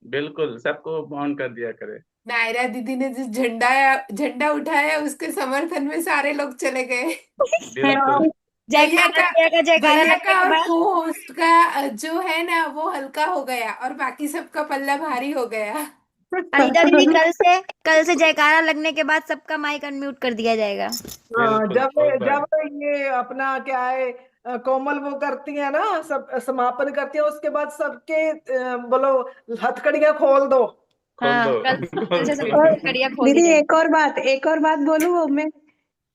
E: बिल्कुल, सबको ऑन कर दिया करे।
F: नायरा दीदी ने जो झंडा उठाया उसके समर्थन में सारे लोग चले गए।
E: बिल्कुल।
B: जयकारा
F: भैया
B: लगने
F: का
B: के
F: और
B: बाद
F: को होस्ट का जो है ना वो हल्का हो गया और बाकी सबका पल्ला भारी हो गया।
B: अनीता दीदी कल से जयकारा लगने के बाद सबका माइक अनम्यूट कर दिया जाएगा।
V: हाँ, जब ये अपना क्या है, कोमल वो करती है ना, सब समापन करती है, उसके बाद सबके बोलो हथकड़ियां खोल दो।
B: हाँ, कल से सबकी हथकड़ियां खोल दी
G: दीदी
B: जाएगी।
G: एक और बात बोलूं मैं,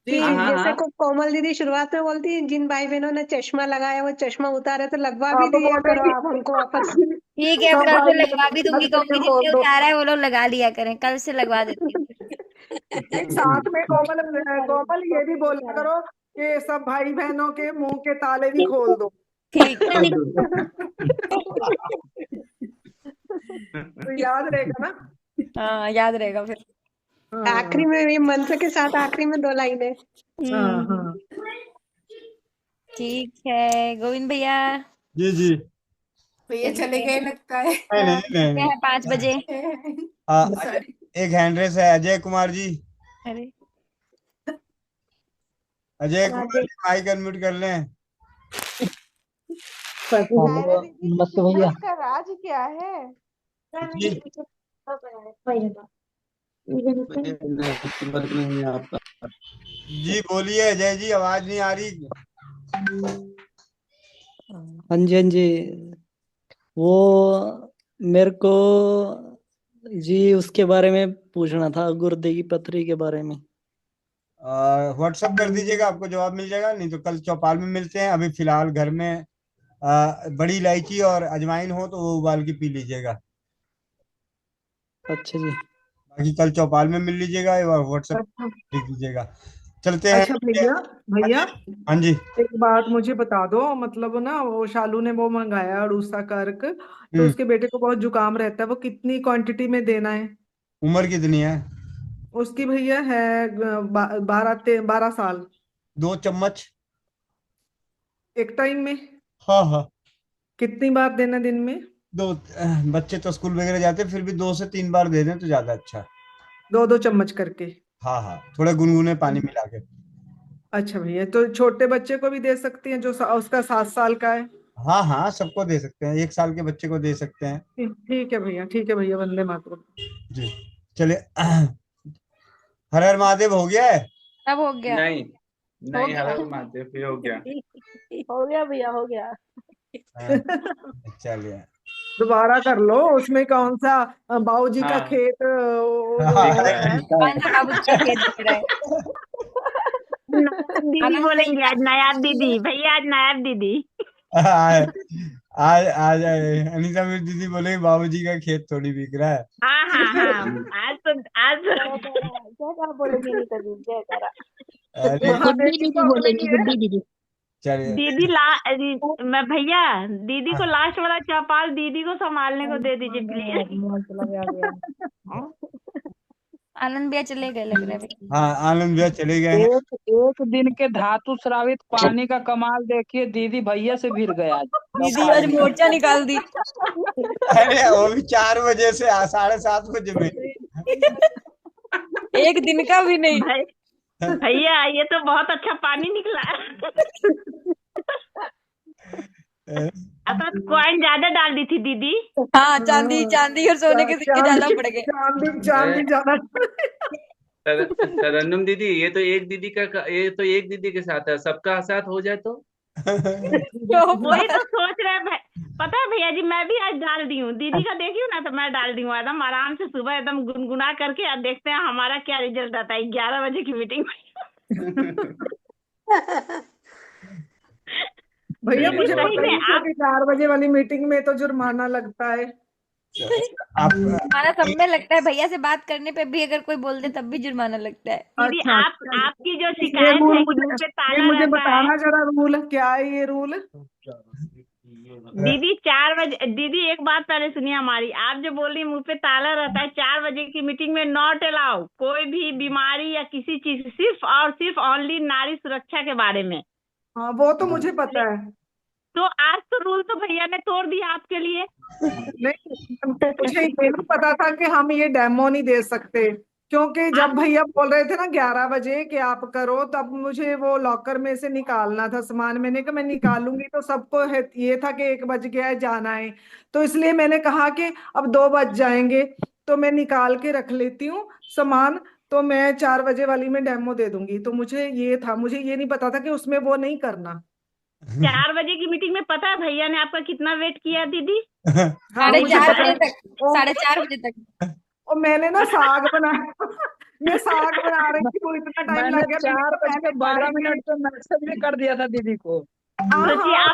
G: कि
E: हाँ, हाँ,
G: जैसे
E: हाँ।
G: कोमल दीदी शुरुआत में बोलती है जिन भाई बहनों ने चश्मा लगाया वो चश्मा उतारे, तो लगवा भी
V: अब
G: दिया करो
V: बोलेगी।
G: आप हमको वापस।
B: ठीक है, अब
V: सब
B: कल से
V: भाई
B: लगवा भी दूंगी, कहूंगी
V: हथकड़ियां खोल
B: जिसने
V: दो।
B: उतारा है वो लोग लगा लिया करें, कल से लगवा देती हूँ।
V: एक साथ में कोमल ये भी बोला करो कि सब भाई बहनों के मुंह के ताले भी खोल दो।
B: ठीक है।
V: तो याद रहेगा ना।
B: हाँ, याद रहेगा फिर।
G: आखिरी में ये मंत्र के साथ आखिरी में 2 लाइनें।
V: हाँ।
B: ठीक है गोविंद भैया।
A: जी जी।
F: भैया चले गए लगता है।
A: नहीं
B: 5 बजे।
A: एक हैंड रेस है, अजय कुमार जी।
B: अरे
A: अजय कुमार जी माइक अनम्यूट कर लें।
I: नमस्ते भैया।
W: इसका राज क्या है?
A: जी बोलिए अजय जी, आवाज नहीं आ रही।
I: हाँ जी, हाँ जी। वो मेरे को जी उसके बारे में पूछना था, गुर्दे की पथरी के बारे में।
A: व्हाट्सएप कर दीजिएगा, आपको जवाब मिल जाएगा, नहीं तो कल चौपाल में मिलते हैं। अभी फिलहाल घर में बड़ी इलायची और अजवाइन हो तो वो उबाल के पी लीजिएगा।
I: अच्छा जी।
A: बाकी कल चौपाल में मिल लीजिएगा और व्हाट्सएप लिख दीजिएगा। चलते हैं।
V: अच्छा भैया
A: हाँ जी।
V: एक बात मुझे बता दो, मतलब ना वो शालू ने वो मंगाया अड़ूसा कर्क, तो उसके बेटे को बहुत जुकाम रहता है, वो कितनी क्वांटिटी में देना है?
A: उम्र कितनी है
V: उसकी भैया है 12 साल।
A: 2 चम्मच
V: एक टाइम में?
A: हाँ।
V: कितनी बार देना दिन में?
A: 2। बच्चे तो स्कूल वगैरह जाते हैं, फिर भी 2 से 3 बार दे दें तो ज्यादा अच्छा।
V: 2 चम्मच करके?
A: हाँ, थोड़ा गुनगुने पानी मिला के।
V: अच्छा भैया, तो छोटे बच्चे को भी दे सकती हैं जो उसका 7 साल का है?
A: हाँ, सबको दे सकते हैं, 1 साल के बच्चे को दे सकते हैं।
V: ठीक है भैया, वंदे मातरम
A: जी। चलिए, हर हर महादेव हो गया है।
B: अब हो गया।
E: नहीं हर हर महादेव भी हो गया।
R: हो गया भैया, हो गया।
A: चलिए
V: दोबारा कर लो, उसमें कौन सा बाबूजी का खेत
X: दीदी बोलेंगे आज नायाब दीदी, भैया आज नायाब दीदी।
A: आज अनीता मेरी दीदी बोले बाबूजी का खेत थोड़ी बिक रहा है।
X: हाँ आज
R: क्या बोलेंगे अनीता दीदी? जय करा।
X: गुड्डी दीदी बोलेंगी, गुड्डी दीदी।
A: चलिए
X: दीदी मैं भैया दीदी को लास्ट वाला चौपाल दीदी को संभालने को दे दीजिए प्लीज।
B: आनंद भैया चले गए लग रहा है।
A: हाँ, आनंद भैया चले गए हैं।
Y: एक दिन के धातु स्रावित पानी का कमाल देखिए, दीदी भैया से भिड़ गया।
B: दीदी आज मोर्चा निकाल दी।
A: अरे वो भी 4 बजे से 7:30 बजे में।
B: एक दिन का भी नहीं।
X: भैया ये तो बहुत अच्छा पानी निकला। अब कॉइन ज्यादा डाल दी थी दीदी।
B: हाँ, चांदी और सोने के सिक्के ज्यादा पड़ गए।
V: चांदी ज्यादा।
E: तरन्नुम दीदी, ये तो एक दीदी के साथ है, सबका साथ हो जाए तो।
X: वही तो सोच रहे पता है भैया जी, मैं भी आज डाल दी हूँ, दीदी का देखी हूँ ना तो मैं डाल दी हूँ एकदम आराम से सुबह एकदम गुनगुना करके। अब देखते हैं हमारा क्या रिजल्ट आता है 11 बजे की मीटिंग में।
V: भैया
X: दीदी
V: मुझे
X: सही
V: पता
X: में
V: ही था
X: आप
V: कि 4 बजे वाली मीटिंग में तो जुर्माना लगता है।
A: आप
B: जुर्माना सब में लगता है, भैया से बात करने पे भी अगर कोई बोल दे तब भी जुर्माना लगता है।
X: दीदी
V: अच्छा
X: आप आपकी जो
V: ये
X: शिकायत
V: रूल
X: है कि मुंह पे
V: ये
X: ताला
V: मुझे
X: रहता है।
V: बताना जरा, रूल क्या है ये रूल?
X: दीदी 4 बजे, दीदी एक बात पहले सुनिए हमारी, आप जो बोल रही मुंह पे ताला रहता है, 4 बजे की मीटिंग में नॉट अलाउ कोई भी बीमारी या किसी चीज, सिर्फ और सिर्फ ओनली नारी सुरक्षा के बारे में।
V: हाँ वो तो मुझे पता है।
X: तो आज तो रूल तो भैया ने तोड़ दिया आपके लिए।
V: नहीं मुझे ये नहीं पता था कि हम ये डेमो नहीं दे सकते, क्योंकि जब भैया बोल रहे थे ना 11 बजे कि आप करो, तब मुझे वो लॉकर में से निकालना था सामान। मैंने कहा मैं निकालूंगी तो सबको ये था कि 1 बज गया है, जाना है, तो इसलिए मैंने कहा कि अब 2 बज जाएंगे तो मैं निकाल के रख लेती हूँ सामान, तो मैं 4 बजे वाली में डेमो दे दूंगी। तो मुझे ये था, मुझे ये नहीं पता था कि उसमें वो नहीं करना।
X: 4 बजे की मीटिंग में पता है भैया ने आपका कितना वेट किया दीदी?
V: हाँ
B: साढ़े
V: मुझे
B: 4
V: पता
B: बजे
V: है।
B: तक, 4:30 बजे तक।
V: और मैंने ना साग बनाया मैं साग बना रही थी, वो इतना टाइम
Y: मैंने
V: लग गया, मैंने कहा पहले
Y: 4:12
V: खाएंगे।
Y: तो मैसेज भी कर दिया था दीदी को।
V: हाँ
X: सोचिए
V: हाँ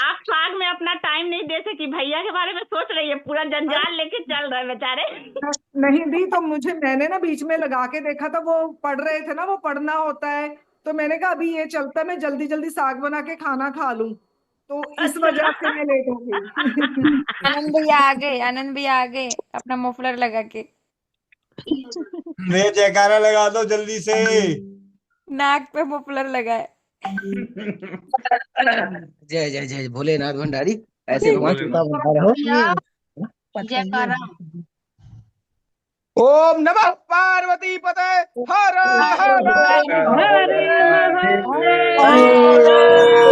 X: आप साग में अपना टाइम नहीं दे सकी, भैया के बारे में सोच रही है, पूरा जंजाल लेके चल रहे बेचारे।
V: नहीं दी तो मैंने ना बीच में लगा के देखा था, वो पढ़ रहे थे ना, वो पढ़ना होता है, तो मैंने कहा अभी ये चलता है, मैं जल्दी जल्दी साग बना के खाना खा लूं, तो इस वजह से मैं लेट हो गई।
B: आनंद भैया आ गए, आनंद भैया आ गए अपना मफलर लगा के।
A: रे जयकारा लगा दो जल्दी से।
B: नाक पे मफलर लगाए।
J: जय जय जय भोलेनाथ भंडारी, ऐसे भगवान कृपा बना रहो।
X: जयकारा।
Y: ओम नमः पार्वती पते हर हर
X: हरे
Y: हर
X: महादेव।